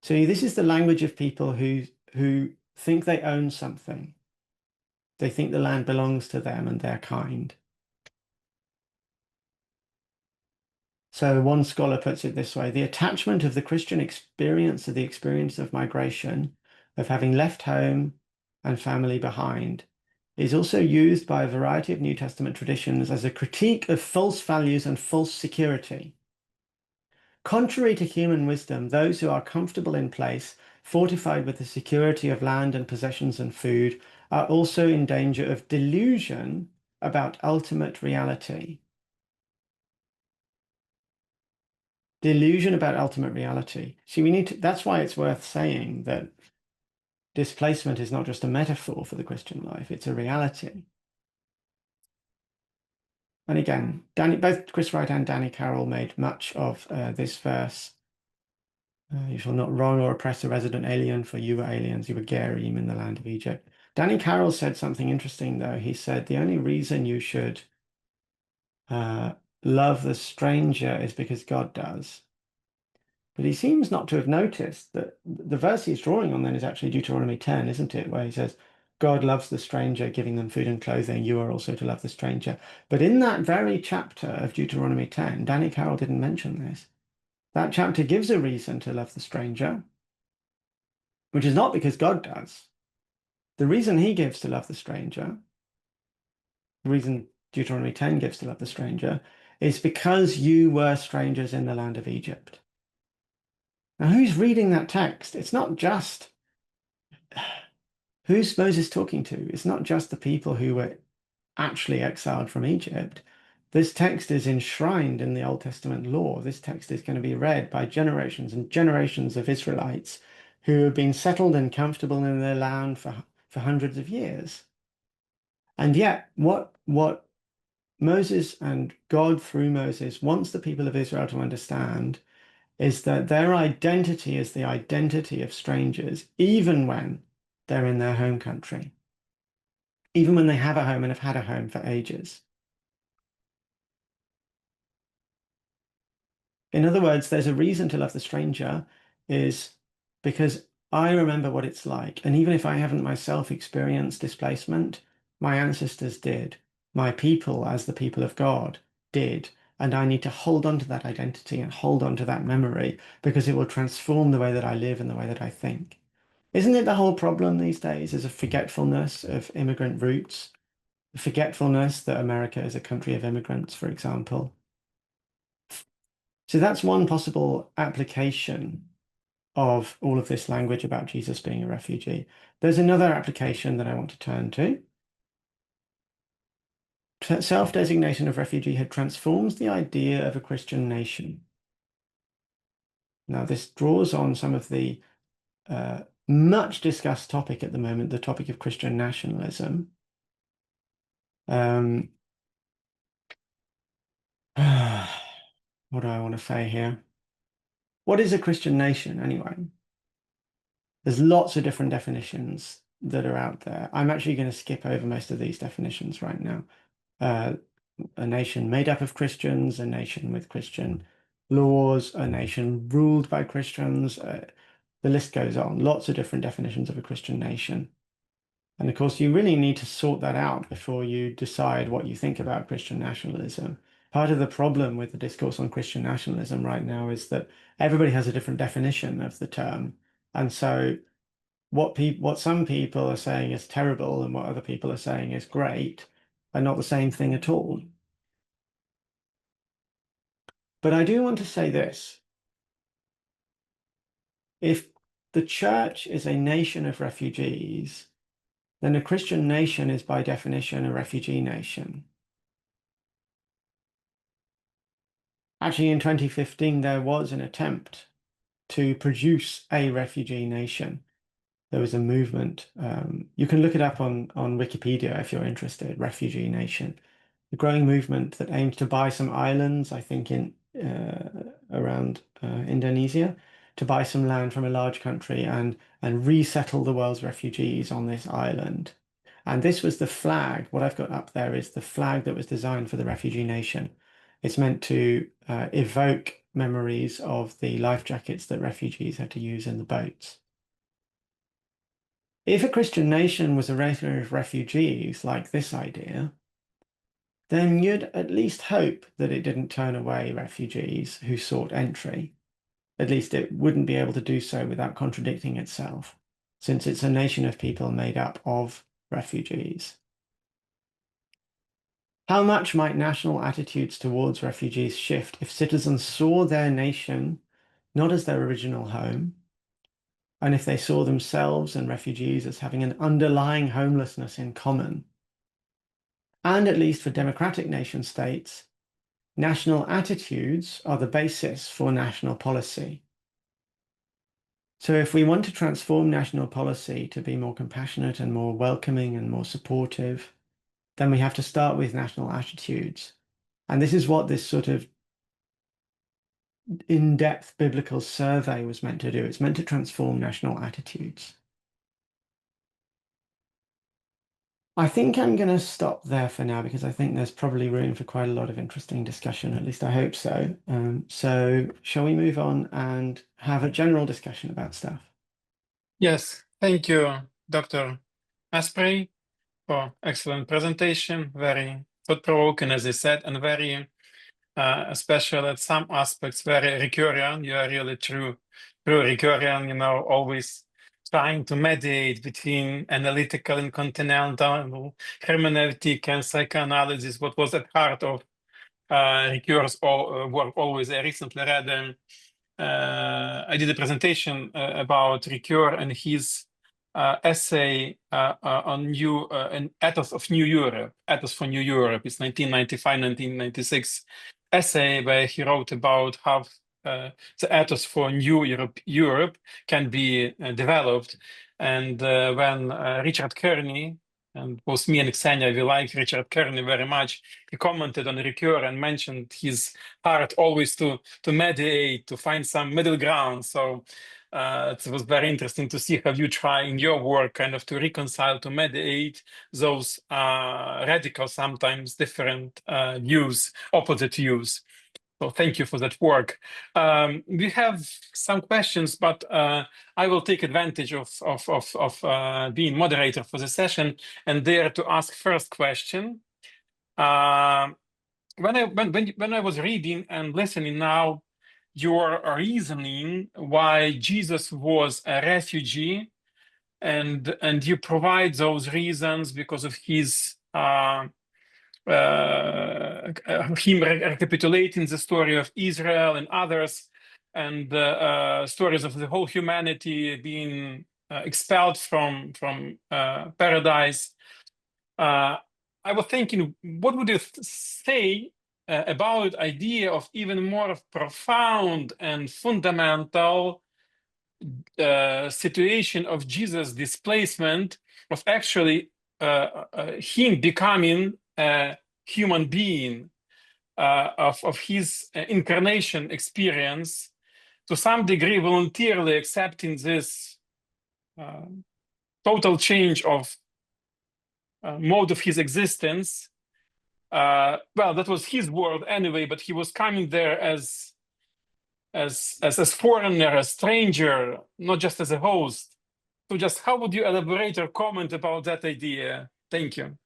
So this is the language of people who think they own something. They think the land belongs to them and their kind. So one scholar puts it this way: the attachment of the Christian experience to the experience of migration, of having left home and family behind, is also used by a variety of New Testament traditions as a critique of false values and false security. Contrary to human wisdom, those who are comfortable in place, fortified with the security of land and possessions and food, are also in danger of delusion about ultimate reality. Delusion about ultimate reality. See, that's why it's worth saying that displacement is not just a metaphor for the Christian life, it's a reality. And again, both Chris Wright and Danny Carroll made much of this verse. You shall not wrong or oppress a resident alien, for you were aliens, you were Gerim in the land of Egypt. Danny Carroll said something interesting, though. He said the only reason you should love the stranger is because God does. But he seems not to have noticed that the verse he's drawing on then is actually Deuteronomy 10, isn't it? Where he says, God loves the stranger, giving them food and clothing. You are also to love the stranger. But in that very chapter of Deuteronomy 10, Danny Carroll didn't mention this. That chapter gives a reason to love the stranger, which is not because God does. The reason he gives to love the stranger, the reason Deuteronomy 10 gives to love the stranger, is because you were strangers in the land of Egypt. Now, who's reading that text? It's not just who's Moses talking to? It's not just the people who were actually exiled from Egypt. This text is enshrined in the Old Testament law. This text is going to be read by generations and generations of Israelites who have been settled and comfortable in their land for hundreds of years. And yet, what Moses and God through Moses wants the people of Israel to understand is that their identity is the identity of strangers, even when they're in their home country, even when they have a home and have had a home for ages. In other words, there's a reason to love the stranger is because I remember what it's like. And even if I haven't myself experienced displacement, my ancestors did. My people, as the people of God, did. And I need to hold on to that identity and hold on to that memory because it will transform the way that I live and the way that I think. Isn't it the whole problem these days is a forgetfulness of immigrant roots, a forgetfulness that America is a country of immigrants, for example? So that's one possible application of all of this language about Jesus being a refugee. There's another application that I want to turn to. Self-designation of refugee had transforms the idea of a Christian nation. Now, this draws on some of the much discussed topic at the moment, the topic of Christian nationalism. What do I want to say here? What is a Christian nation anyway? There's lots of different definitions that are out there. I'm actually going to skip over most of these definitions right now. A nation made up of Christians, a nation with Christian laws, a nation ruled by Christians. The list goes on. Lots of different definitions of a Christian nation. And of course, you really need to sort that out before you decide what you think about Christian nationalism. Part of the problem with the discourse on Christian nationalism right now is that everybody has a different definition of the term. And so what some people are saying is terrible and what other people are saying is great are not the same thing at all. But I do want to say this. If the church is a nation of refugees, then a Christian nation is by definition a refugee nation. Actually, in 2015, there was an attempt to produce a refugee nation. There was a movement. You can look it up on Wikipedia if you're interested, refugee nation. a growing movement that aimed to buy some islands, I think in around Indonesia, to buy some land from a large country and resettle the world's refugees on this island. And this was the flag. What I've got up there is the flag that was designed for the refugee nation. It's meant to evoke memories of the life jackets that refugees had to use in the boats. If a Christian nation was a race of refugees like this idea, then you'd at least hope that it didn't turn away refugees who sought entry. At least it wouldn't be able to do so without contradicting itself, since it's a nation of people made up of refugees. How much might national attitudes towards refugees shift if citizens saw their nation not as their original home, and if they saw themselves and refugees as having an underlying homelessness in common? And at least for democratic nation states, national attitudes are the basis for national policy. So if we want to transform national policy to be more compassionate and more welcoming and more supportive, then we have to start with national attitudes. And this is what this sort of in-depth biblical survey was meant to do. It's meant to transform national attitudes. I think I'm going to stop there for now because I think there's probably room for quite a lot of interesting discussion, at least I hope so. So shall we move on and have a general discussion about stuff? Yes, thank you, Dr. Aspray, for excellent presentation. Very thought-provoking, as I said, and very special at some aspects, very Recurian. You are really true Recurian, you know, always trying to mediate between analytical and continental hermeneutic and psychoanalysis, what was at heart of Ricoeur's work always. I recently read, I did a presentation about Ricoeur and his essay on an Ethos of New Europe, Ethos for New Europe. It's 1995-1996 essay where he wrote about how the ethos for New Europe can be developed. And when Richard Kearney, and both me and Xenia, we like Richard Kearney very much, he commented on Ricoeur and mentioned his heart always to mediate, to find some middle ground. So it was very interesting to see how you try in your work kind of to reconcile, to mediate those radical, sometimes different views, opposite views. So thank you for that work. We have some questions, but I will take advantage of being moderator for the session and dare to ask first question. When I was reading and listening now, your reasoning why Jesus was a refugee, and you provide those reasons because of his him recapitulating the story of Israel and others, and stories of the whole humanity being expelled from paradise. I was thinking, what would you say about idea of even more profound and fundamental situation of Jesus' displacement, of actually him becoming a human being, of his incarnation experience, to some degree voluntarily accepting this total change of mode of his existence. Well, that was his world anyway, but he was coming there as foreigner, a stranger, not just as a host. So just how would you elaborate or comment about that idea? Thank you.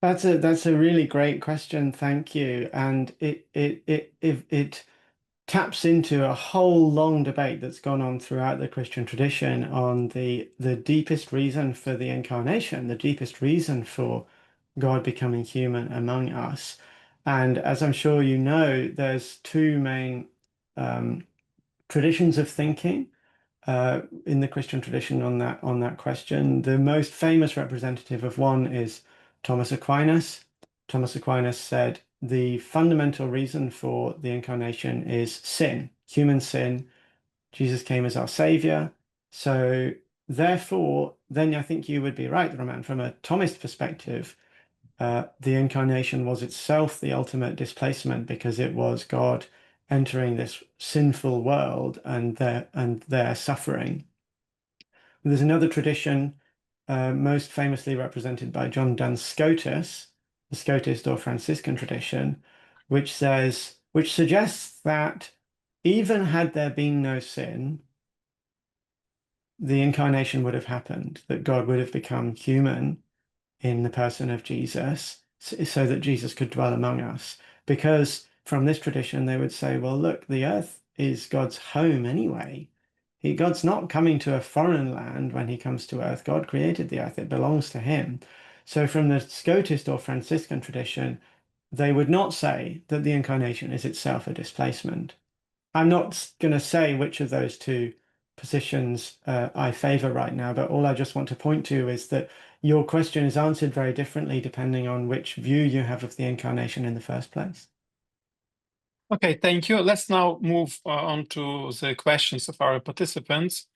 That's a really great question. Thank you. And it taps into a whole long debate that's gone on throughout the Christian tradition on the deepest reason for the incarnation, the deepest reason for God becoming human among us. And as I'm sure you know, there's two main traditions of thinking in the Christian tradition on that question. The most famous representative of one is Thomas Aquinas. Thomas Aquinas said the fundamental reason for the incarnation is sin, human sin. Jesus came as our savior. So therefore, then I think you would be right, Roman, from a Thomist perspective, the incarnation was itself the ultimate displacement, because it was God entering this sinful world and their suffering. There's another tradition, most famously represented by John Duns Scotus, the Scotist or Franciscan tradition, which suggests that even had there been no sin, the incarnation would have happened, that God would have become human in the person of Jesus, so that Jesus could dwell among us. Because from this tradition, they would say, well, look, the earth is God's home anyway. God's not coming to a foreign land when he comes to earth. God created the earth. It belongs to him. So from the Scotist or Franciscan tradition, they would not say that the incarnation is itself a displacement. I'm not going to say which of those two positions I favor right now, but all I just want to point to is that your question is answered very differently depending on which view you have of the incarnation in the first place. Okay, thank you. Let's now move on to the questions of our participants.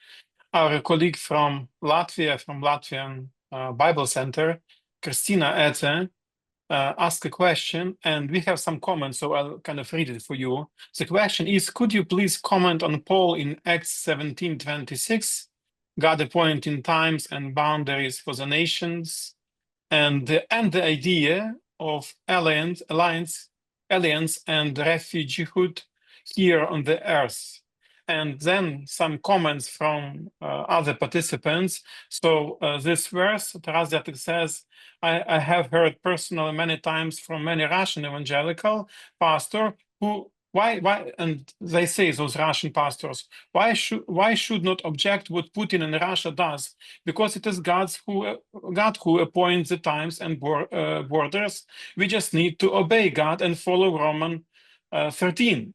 Our colleague from Latvia, from Latvian Bible Center, Christina Eze, asked a question, and we have some comments, so I'll kind of read it for you. The question is, could you please comment on Paul in Acts 17:26, God appointing times and boundaries for the nations, and the idea of alliance and refugeehood here on the earth. And then some comments from other participants. So this verse, translated, says, I have heard personally many times from many Russian evangelical pastors who, why, and they say, those Russian pastors, why should not object what Putin in Russia does? Because it is God who appoints the times and borders. We just need to obey God and follow Roman 13.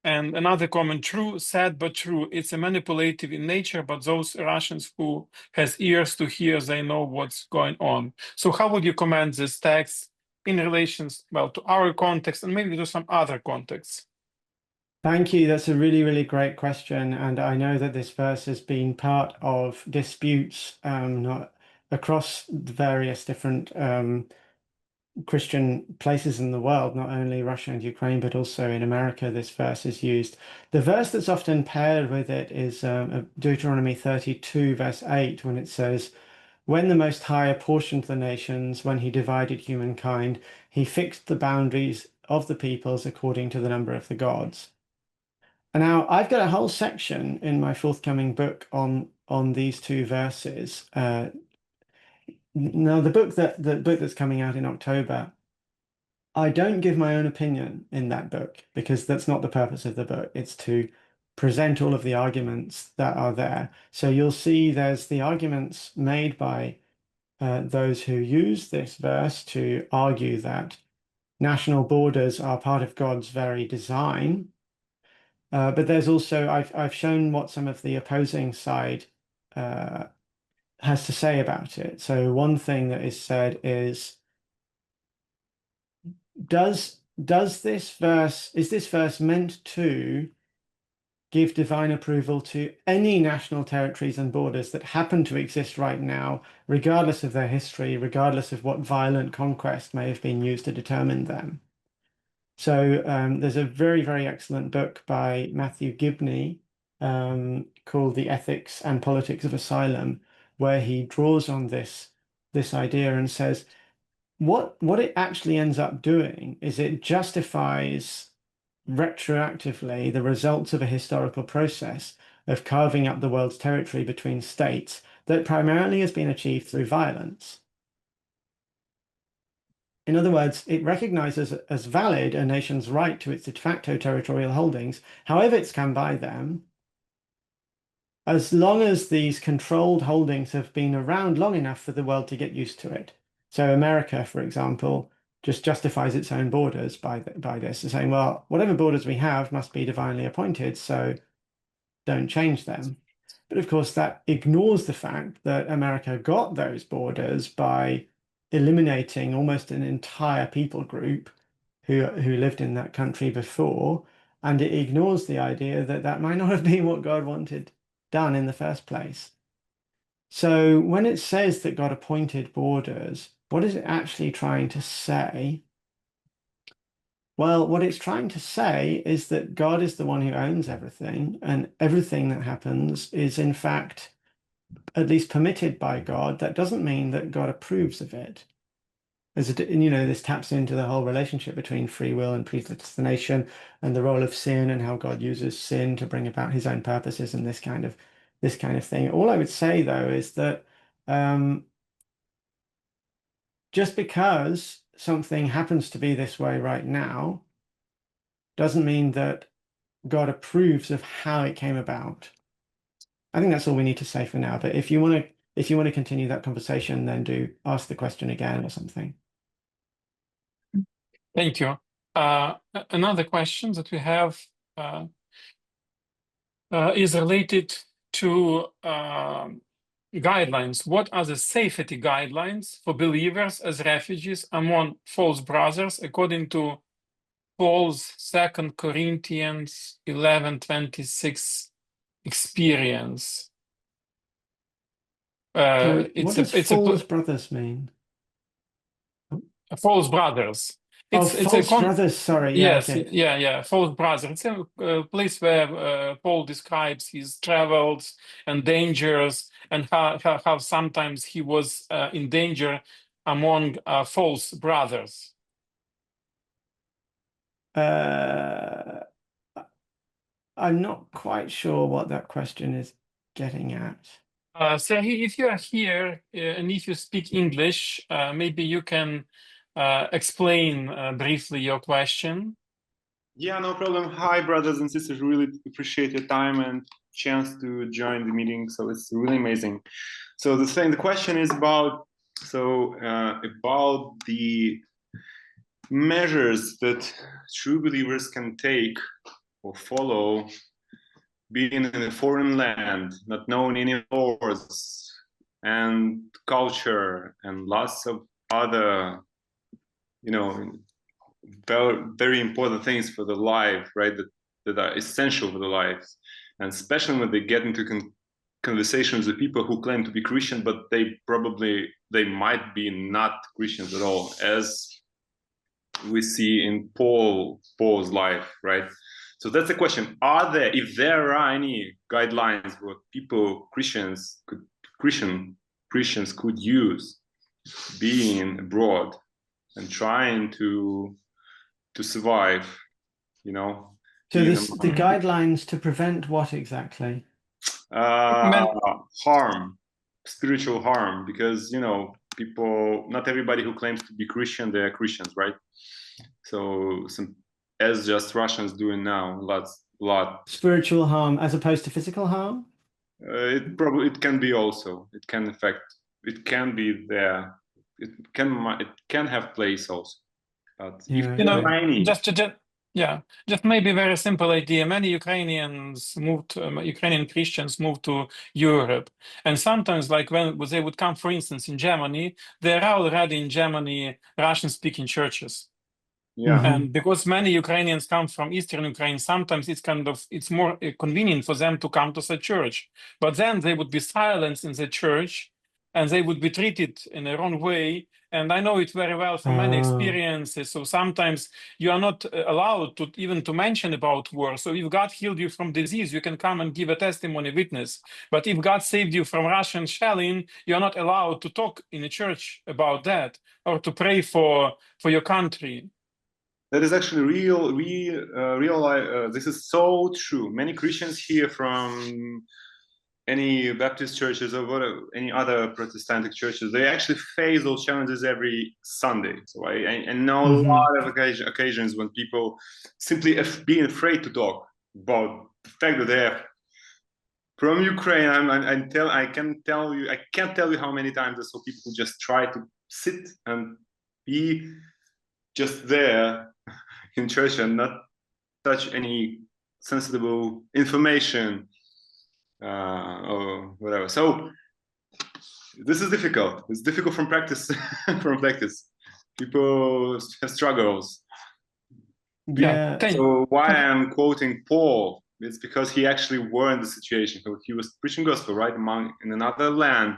And another comment, true, sad but true. It's a manipulative in nature, but those Russians who has ears to hear, they know what's going on. So how would you comment this text in relations, well, to our context and maybe to some other contexts? Thank you. That's a really, really great question. And I know that this verse has been part of disputes across the various different Christian places in the world, not only Russia and Ukraine, but also in America, this verse is used. The verse that's often paired with it is Deuteronomy 32, verse 8, when it says, when the Most High apportioned the nations, when he divided humankind, he fixed the boundaries of the peoples according to the number of the gods. And now I've got a whole section in my forthcoming book on these two verses. Now, the book that's coming out in October, I don't give my own opinion in that book, because that's not the purpose of the book. It's to present all of the arguments that are there. So you'll see there's the arguments made by those who use this verse to argue that national borders are part of God's very design. But there's also, I've shown what some of the opposing side has to say about it. So one thing that is said is, is this verse meant to give divine approval to any national territories and borders that happen to exist right now, regardless of their history, regardless of what violent conquest may have been used to determine them? So there's a very, very excellent book by Matthew Gibney called The Ethics and Politics of Asylum, where he draws on this idea and says, what it actually ends up doing is it justifies retroactively the results of a historical process of carving up the world's territory between states that primarily has been achieved through violence. In other words, it recognizes as valid a nation's right to its de facto territorial holdings, however it's come by them, as long as these controlled holdings have been around long enough for the world to get used to it. So America, for example, just justifies its own borders by this, and saying, well, whatever borders we have must be divinely appointed, so don't change them. But of course, that ignores the fact that America got those borders by eliminating almost an entire people group who lived in that country before, and it ignores the idea that that might not have been what God wanted done in the first place. So when it says that God appointed borders, what is it actually trying to say? Well, what it's trying to say is that God is the one who owns everything, and everything that happens is in fact at least permitted by God. That doesn't mean that God approves of it. This taps into the whole relationship between free will and predestination, and the role of sin, and how God uses sin to bring about his own purposes, and this kind of thing. All I would say though is that just because something happens to be this way right now doesn't mean that God approves of how it came about. I think that's all we need to say for now. But if you want to continue that conversation, then do ask the question again or something. Thank you. Another question that we have is related to guidelines. What are the safety guidelines for believers as refugees among false brothers, according to Paul's 2 Corinthians 11:26 experience? So what does false brothers mean? False brothers. False brothers. Sorry. Yes, Okay. yeah. False brother. It's a place where Paul describes his travels and dangers, and how sometimes he was in danger among false brothers. I'm not quite sure what that question is getting at. Sergey, if you are here and if you speak English, maybe you can explain briefly your question. Yeah, no problem. Hi, brothers and sisters. Really appreciate your time and chance to join the meeting. So it's really amazing. So the question is about the measures that true believers can take or follow, being in a foreign land, not knowing any laws and culture and lots of other, very, very important things for the life, right? That are essential for the lives, and especially when they get into conversations with people who claim to be Christian, but they might be not Christians at all, as we see in Paul's life, right? So that's the question: if there are any guidelines what Christians could use, being abroad and trying to survive, So the guidelines to prevent what exactly? Harm, spiritual harm, because not everybody who claims to be Christian, they are Christians, right? So as just Russians doing now, lot spiritual harm as opposed to physical harm. It can be also. It can be there. It can have place also. But just maybe very simple idea. Many Ukrainian Christians moved to Europe, and sometimes, like when they would come, for instance, in Germany, there are already in Germany Russian-speaking churches. Yeah. And because many Ukrainians come from Eastern Ukraine, sometimes it's more convenient for them to come to the church. But then they would be silenced in the church, and they would be treated in the wrong way. And I know it very well from many experiences. So sometimes you are not allowed to even to mention about war. So if God healed you from disease, you can come and give a testimony witness. But if God saved you from Russian shelling, you are not allowed to talk in a church about that or to pray for your country. That is actually real life. This is so true. Many Christians here from any Baptist churches or whatever, any other Protestantic churches, they actually face those challenges every Sunday. So I know a lot of occasions when people simply being afraid to talk about the fact that they're from Ukraine. I can't tell you how many times I saw people just try to sit and be just there in church and not touch any sensible information or whatever. So this is difficult. It's difficult from practice. People have struggles. Yeah. So why I'm quoting Paul? It's because he actually were in the situation. So he was preaching gospel, right, in another land,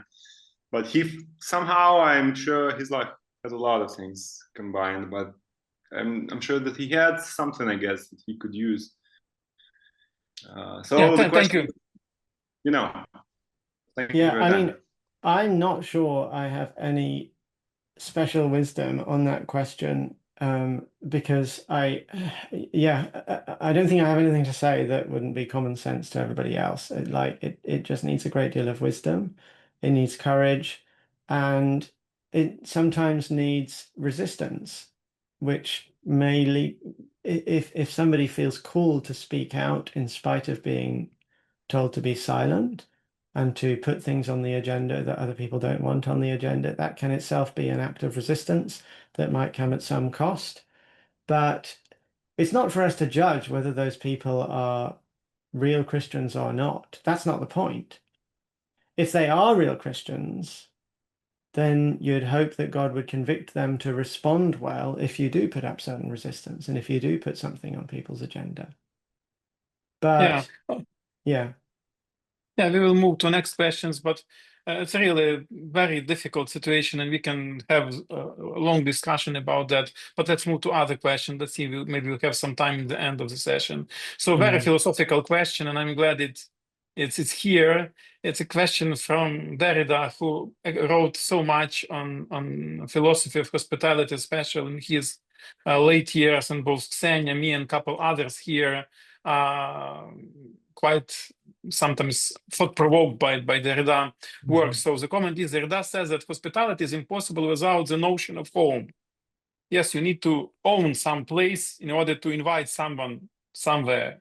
but he somehow, I'm sure his life has a lot of things combined, but I'm sure that he had something, I guess, that he could use. So Yeah, the thank question, you. thank you Yeah, for I that. mean, I'm not sure I have any special wisdom on that question, because I don't think I have anything to say that wouldn't be common sense to everybody else. It just needs a great deal of wisdom. It needs courage, and it sometimes needs resistance, which may lead, if somebody feels called to speak out in spite of being told to be silent and to put things on the agenda that other people don't want on the agenda, that can itself be an act of resistance that might come at some cost. But it's not for us to judge whether those people are real Christians or not. That's not the point. If they are real Christians, then you'd hope that God would convict them to respond well if you do put up certain resistance and if you do put something on people's agenda. Yeah. But yeah. Yeah, we will move to next questions, but it's really a very difficult situation, and we can have a long discussion about that. But let's move to other questions. Let's see, maybe we'll have some time in the end of the session. So, very philosophical question, and I'm glad it's here. It's a question from Derrida, who wrote so much on philosophy of hospitality, especially in his late years, and both Ksenia, me, and a couple others here quite sometimes thought-provoked by Derrida work. So the comment is, Derrida says that hospitality is impossible without the notion of home. Yes, you need to own some place in order to invite someone somewhere.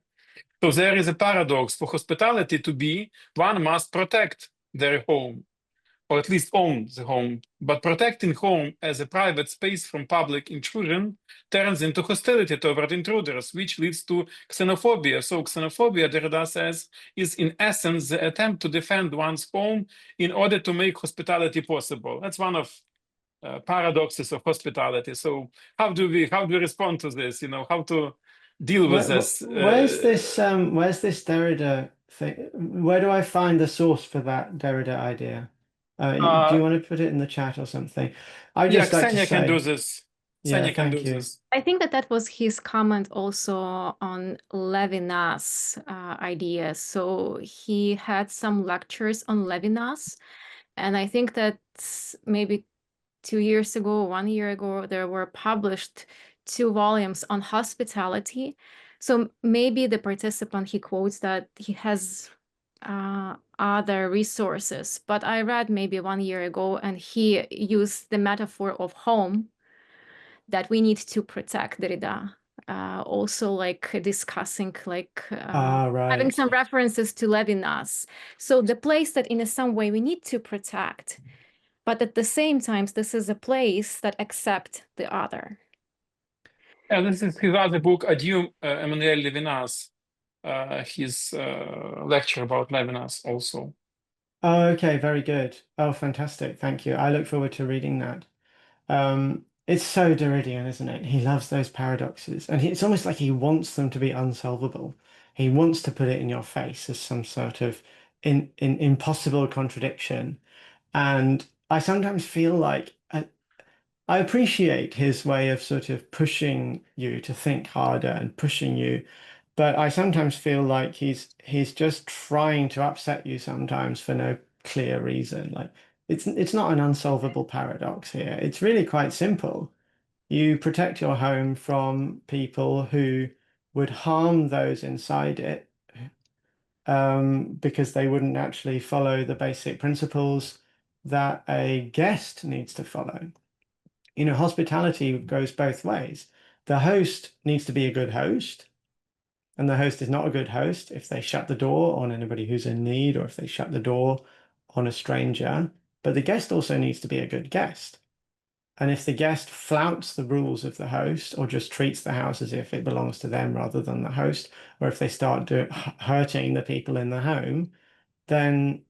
So there is a paradox. For hospitality to be, one must protect their home, or at least own the home. But protecting home as a private space from public intrusion turns into hostility toward intruders, which leads to xenophobia. So xenophobia, Derrida says, is in essence the attempt to defend one's home in order to make hospitality possible. That's one of paradoxes of hospitality. So how do we respond to this? How to deal with this? Where's this Derrida thing? Where do I find the source for that Derrida idea? Do you want to put it in the chat or something? I'd Yeah, just like to Ksenia can do say, this. yeah, Ksenia can do thank you. this. I think that was his comment also on Levinas ideas. So he had some lectures on Levinas, and I think that maybe 2 years ago, 1 year ago, there were published 2 volumes on hospitality. So maybe the participant, he quotes that he has other resources, but I read maybe 1 year ago, and he used the metaphor of home that we need to protect Derrida. Also like discussing like having some references to Levinas. So the place that in some way we need to protect, but at the same time, this is a place that accepts the other. Yeah, this is his other book, Adieu, Emmanuel Levinas, his lecture about Levinas also. Oh, okay, very good. Oh, fantastic. Thank you. I look forward to reading that. It's so Derridian, isn't it? He loves those paradoxes, and it's almost like he wants them to be unsolvable. He wants to put it in your face as some sort of impossible contradiction. And I sometimes feel like I appreciate his way of sort of pushing you to think harder and pushing you, but I sometimes feel like he's just trying to upset you sometimes for no clear reason. Like it's not an unsolvable paradox here. It's really quite simple. You protect your home from people who would harm those inside it, because they wouldn't actually follow the basic principles that a guest needs to follow. Hospitality goes both ways. The host needs to be a good host, and the host is not a good host if they shut the door on anybody who's in need or if they shut the door on a stranger. But the guest also needs to be a good guest. And if the guest flouts the rules of the host or just treats the house as if it belongs to them rather than the host, or if they start hurting the people in the home, then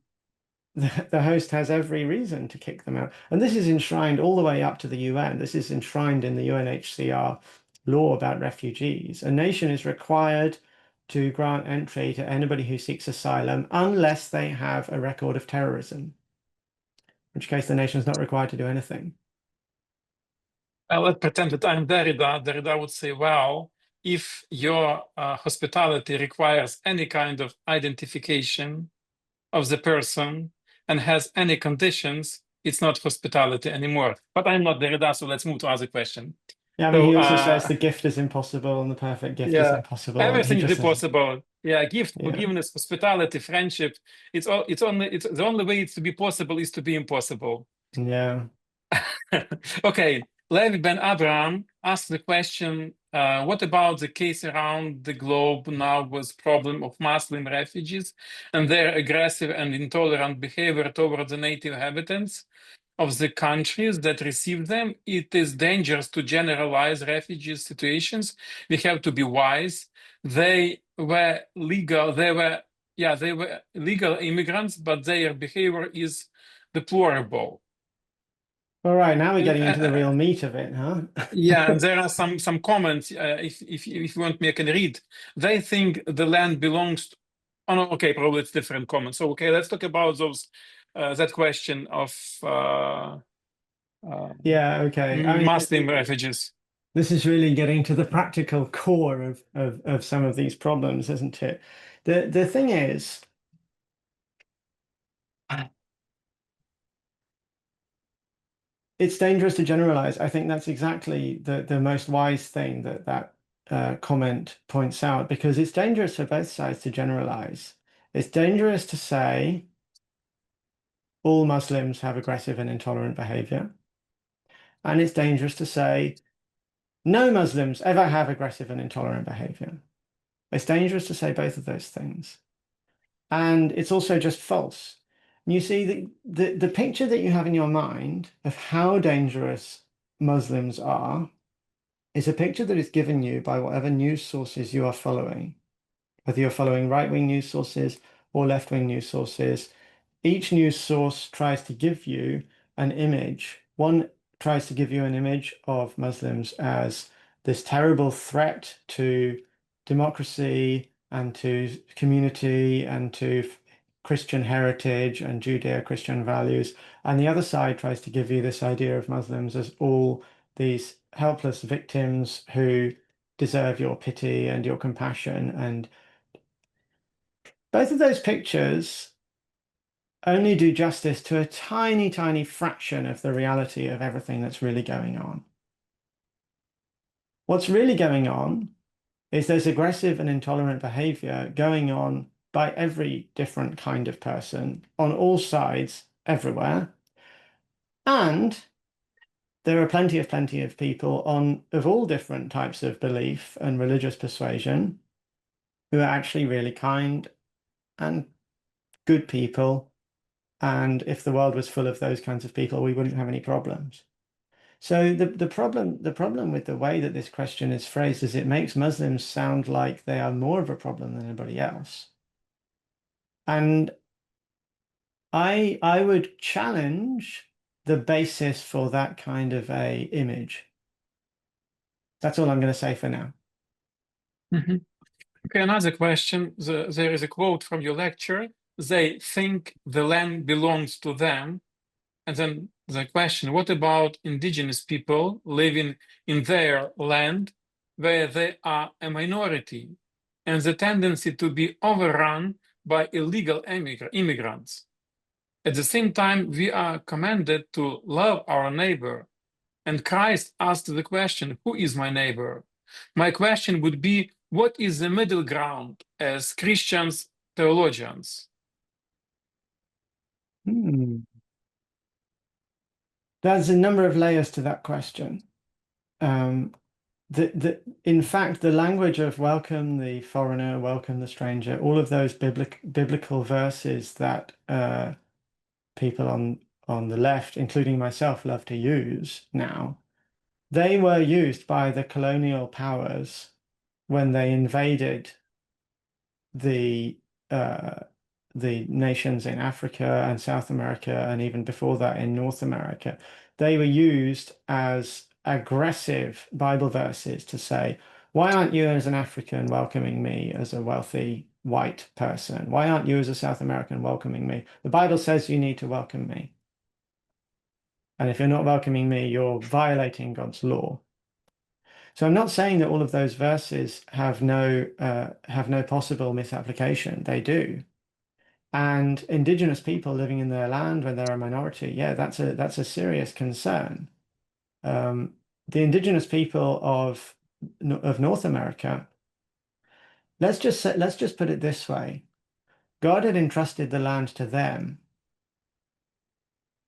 the host has every reason to kick them out. And this is enshrined all the way up to the UN. This is enshrined in the UNHCR law about refugees. A nation is required to grant entry to anybody who seeks asylum unless they have a record of terrorism, in which case the nation is not required to do anything. Let's pretend that I'm Derrida. Derrida would say, well, if your hospitality requires any kind of identification of the person and has any conditions, it's not hospitality anymore. But I'm not Derrida, so let's move to other question. Yeah, I mean, So, he also says the gift is impossible and the perfect gift is yeah, impossible. And he everything just is says, possible. Yeah, gift, yeah, forgiveness, hospitality, friendship. It's the only way it's to be possible is to be impossible. yeah. Okay, Levi Ben Abraham asked the question, what about the case around the globe now with problem of Muslim refugees and their aggressive and intolerant behavior toward the native inhabitants of the countries that receive them? It is dangerous to generalize refugee situations. We have to be wise. They were legal immigrants, but their behavior is deplorable. All right, now we're getting into the real meat of it, huh? Yeah, and there are some comments. If you want me, I can read. They think the land belongs. Oh no, okay, probably it's different comments. So okay, let's talk about those. That question of Yeah, okay. I mean, Muslim refugees. this is really getting to the practical core of some of these problems, isn't it? The thing is, it's dangerous to generalize. I think that's exactly the most wise thing that comment points out, because it's dangerous for both sides to generalize. It's dangerous to say all Muslims have aggressive and intolerant behavior. And it's dangerous to say no Muslims ever have aggressive and intolerant behavior. It's dangerous to say both of those things. And it's also just false. You see, the picture that you have in your mind of how dangerous Muslims are is a picture that is given you by whatever news sources you are following, whether you're following right-wing news sources or left-wing news sources. Each news source tries to give you an image. One tries to give you an image of Muslims as this terrible threat to democracy and to community and to Christian heritage and Judeo-Christian values. And the other side tries to give you this idea of Muslims as all these helpless victims who deserve your pity and your compassion. And both of those pictures only do justice to a tiny, tiny fraction of the reality of everything that's really going on. What's really going on is there's aggressive and intolerant behavior going on by every different kind of person on all sides, everywhere. And there are plenty of people of all different types of belief and religious persuasion who are actually really kind and good people. And if the world was full of those kinds of people, we wouldn't have any problems. So the problem with the way that this question is phrased is it makes Muslims sound like they are more of a problem than anybody else. And I would challenge the basis for that kind of a image. That's all I'm going to say for now. Mm-hmm. Okay, another question. There is a quote from your lecture. They think the land belongs to them. And then the question, what about indigenous people living in their land where they are a minority and the tendency to be overrun by illegal immigrants? At the same time, we are commanded to love our neighbor. And Christ asked the question, who is my neighbor? My question would be, what is the middle ground as Christians, theologians? There's a number of layers to that question. In fact, the language of welcome the foreigner, welcome the stranger, all of those biblical verses that people on the left, including myself, love to use now, they were used by the colonial powers when they invaded the nations in Africa and South America, and even before that in North America. They were used as aggressive Bible verses to say, why aren't you as an African welcoming me as a wealthy white person? Why aren't you as a South American welcoming me? The Bible says you need to welcome me. And if you're not welcoming me, you're violating God's law. So I'm not saying that all of those verses have no possible misapplication. They do. And indigenous people living in their land when they're a minority, yeah, that's a serious concern. The indigenous people of North America, let's just put it this way. God had entrusted the land to them.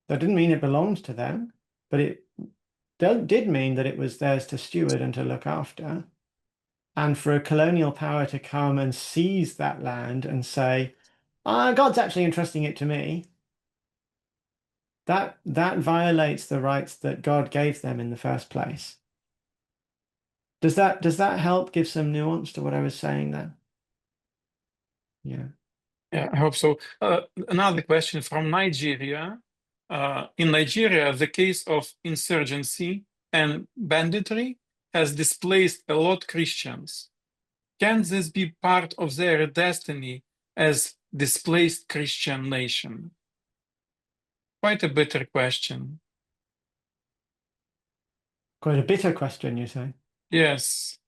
That didn't mean it belonged to them, but it did mean that it was theirs to steward and to look after. And for a colonial power to come and seize that land and say, God's actually entrusting it to me, that violates the rights that God gave them in the first place. Does that help give some nuance to what I was saying there? Yeah. Yeah, I hope so. Another question from Nigeria. In Nigeria, the case of insurgency and banditry has displaced a lot Christians. Can this be part of their destiny as displaced Christian nation? Quite a bitter question. Quite a bitter question, you say? Yes,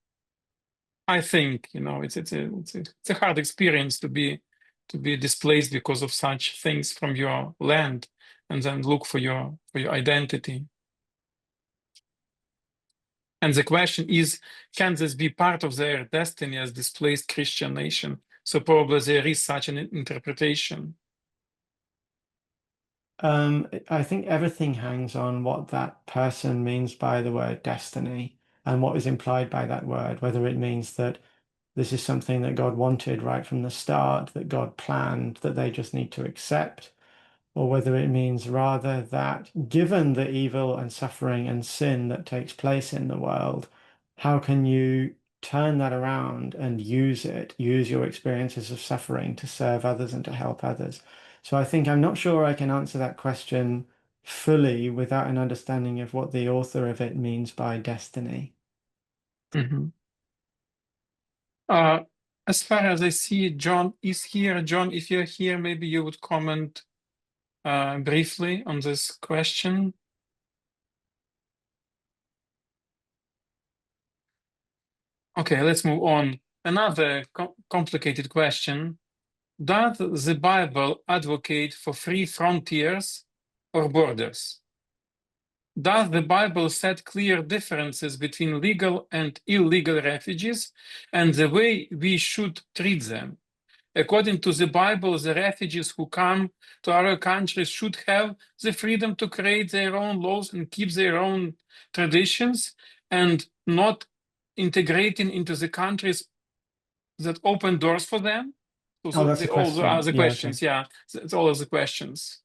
I think it's a hard experience to be displaced because of such things from your land, and then look for your identity. And the question is, can this be part of their destiny as displaced Christian nation? So probably there is such an interpretation. I think everything hangs on what that person means by the word destiny and what is implied by that word, whether it means that this is something that God wanted right from the start, that God planned, that they just need to accept, or whether it means rather that given the evil and suffering and sin that takes place in the world, how can you turn that around and use your experiences of suffering to serve others and to help others? So I think I'm not sure I can answer that question fully without an understanding of what the author of it means by destiny. Mm-hmm. As far as I see, John is here. John, if you're here, maybe you would comment briefly on this question. Okay, let's move on. Another complicated question. Does the Bible advocate for free frontiers or borders? Does the Bible set clear differences between legal and illegal refugees and the way we should treat them? According to the Bible, the refugees who come to our countries should have the freedom to create their own laws and keep their own traditions, and not integrating into the countries that open doors for them. So that's a all the question. other questions, Okay. yeah, it's all of the questions.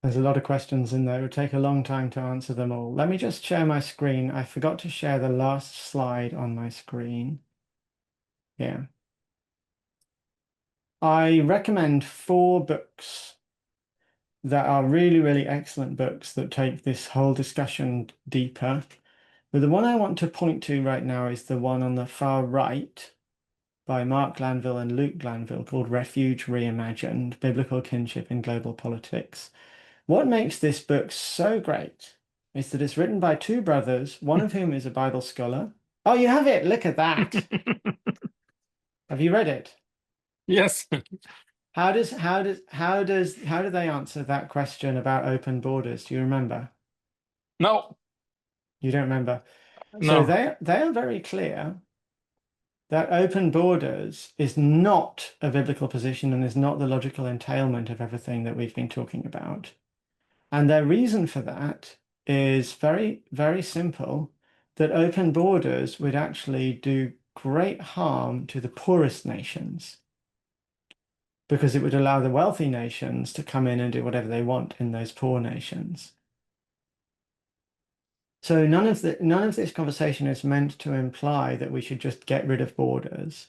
There's a lot of questions in there. It would take a long time to answer them all. Let me just share my screen. I forgot to share the last slide on my screen. Yeah. I recommend 4 books that are really, really excellent books that take this whole discussion deeper. But the one I want to point to right now is the one on the far right by Mark Glanville and Luke Glanville called Refuge Reimagined, Biblical Kinship in Global Politics. What makes this book so great is that it's written by 2 brothers, one of whom is a Bible scholar. Oh, you have it. Look at that. Have you read it? Yes. How do they answer that question about open borders? Do you remember? No. You don't remember. No. So they are very clear that open borders is not a biblical position and is not the logical entailment of everything that we've been talking about. And their reason for that is very, very simple, that open borders would actually do great harm to the poorest nations, because it would allow the wealthy nations to come in and do whatever they want in those poor nations. So none of this conversation is meant to imply that we should just get rid of borders.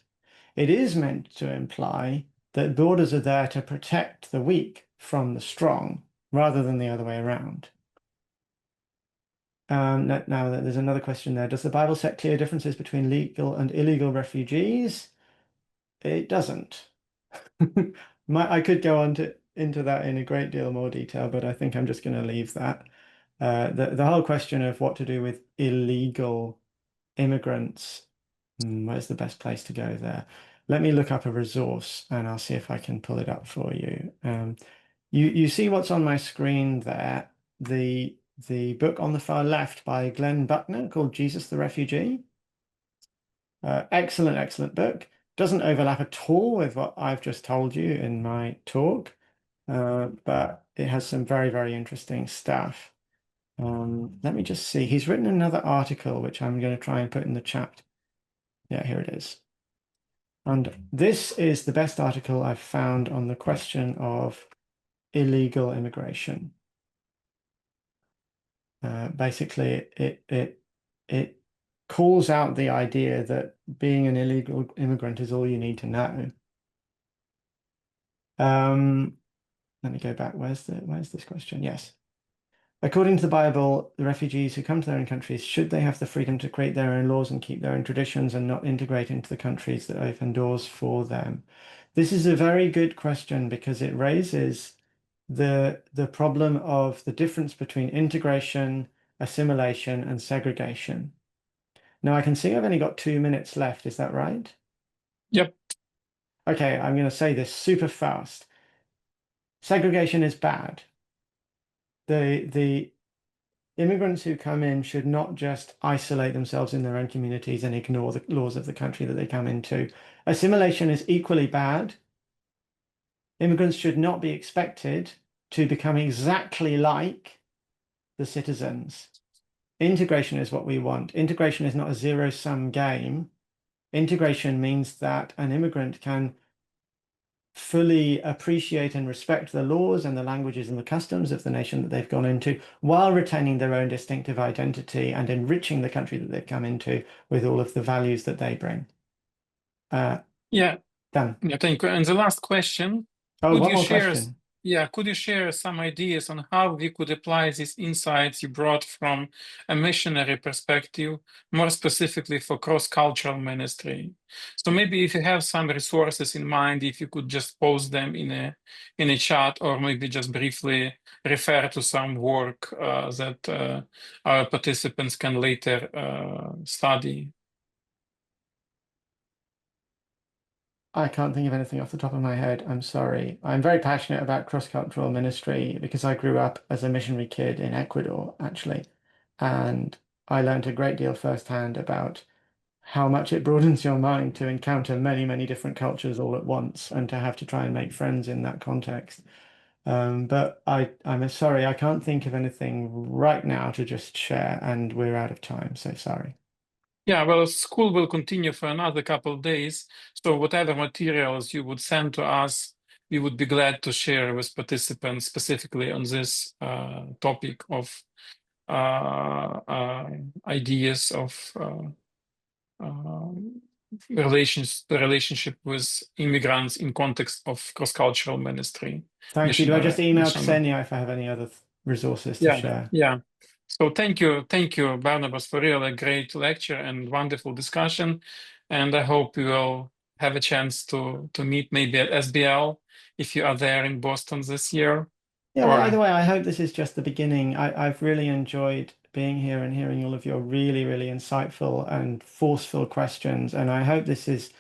It is meant to imply that borders are there to protect the weak from the strong, rather than the other way around. Now, there's another question there. Does the Bible set clear differences between legal and illegal refugees? It doesn't. I could go into that in a great deal more detail, but I think I'm just going to leave that. the whole question of what to do with illegal immigrants. Where's the best place to go there? Let me look up a resource and I'll see if I can pull it up for you. You see what's on my screen there, the book on the far left by Glenn Buckner called Jesus the Refugee. Excellent book. Doesn't overlap at all with what I've just told you in my talk, but it has some very interesting stuff. Let me just see. He's written another article, which I'm going to try and put in the chat. Yeah, here it is. And this is the best article I've found on the question of illegal immigration. Basically, it calls out the idea that being an illegal immigrant is all you need to know. Let me go back. Where's this question? Yes. According to the Bible, the refugees who come to their own countries, should they have the freedom to create their own laws and keep their own traditions and not integrate into the countries that open doors for them? This is a very good question because it raises the problem of the difference between integration, assimilation, and segregation. Now, I can see I've only got 2 minutes left. Is that right? Yep. Okay, I'm going to say this super fast. Segregation is bad. The immigrants who come in should not just isolate themselves in their own communities and ignore the laws of the country that they come into. Assimilation is equally bad. Immigrants should not be expected to become exactly like the citizens. Integration is what we want. Integration is not a zero-sum game. Integration means that an immigrant can fully appreciate and respect the laws and the languages and the customs of the nation that they've gone into, while retaining their own distinctive identity and enriching the country that they've come into with all of the values that they bring. Yeah. Done. Yeah, thank you. And the last question. Oh, one more question. Yeah, could you share some ideas on how we could apply these insights you brought from a missionary perspective, more specifically for cross-cultural ministry? So maybe if you have some resources in mind, if you could just post them in a chat, or maybe just briefly refer to some work that our participants can later study. I can't think of anything off the top of my head. I'm sorry. I'm very passionate about cross-cultural ministry because I grew up as a missionary kid in Ecuador, actually. And I learned a great deal firsthand about how much it broadens your mind to encounter many different cultures all at once and to have to try and make friends in that context. But I'm sorry, I can't think of anything right now to just share, and we're out of time, so sorry. Yeah, well, school will continue for another couple of days. So whatever materials you would send to us, we would be glad to share with participants specifically on this topic of ideas of the relationship with immigrants in context of cross-cultural ministry. Thank you. Do I just email Ksenia if I have any other resources to share? Yeah. So thank you, Barnabas, for really a great lecture and wonderful discussion. And I hope you will have a chance to meet maybe at SBL if you are there in Boston this year. Yeah, well, either way, I hope this is just the beginning. I've really enjoyed being here and hearing all of your really insightful and forceful questions. And I hope this is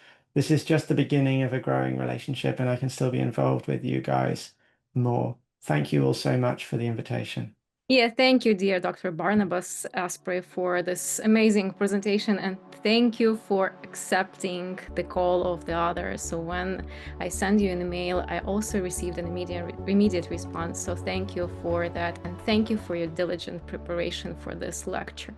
just the beginning of a growing relationship, and I can still be involved with you guys more. Thank you all so much for the invitation. Yeah, thank you, dear Dr. Barnabas Aspray, for this amazing presentation, and thank you for accepting the call of the others. So when I send you an email, I also received an immediate response. So thank you for that, and thank you for your diligent preparation for this lecture.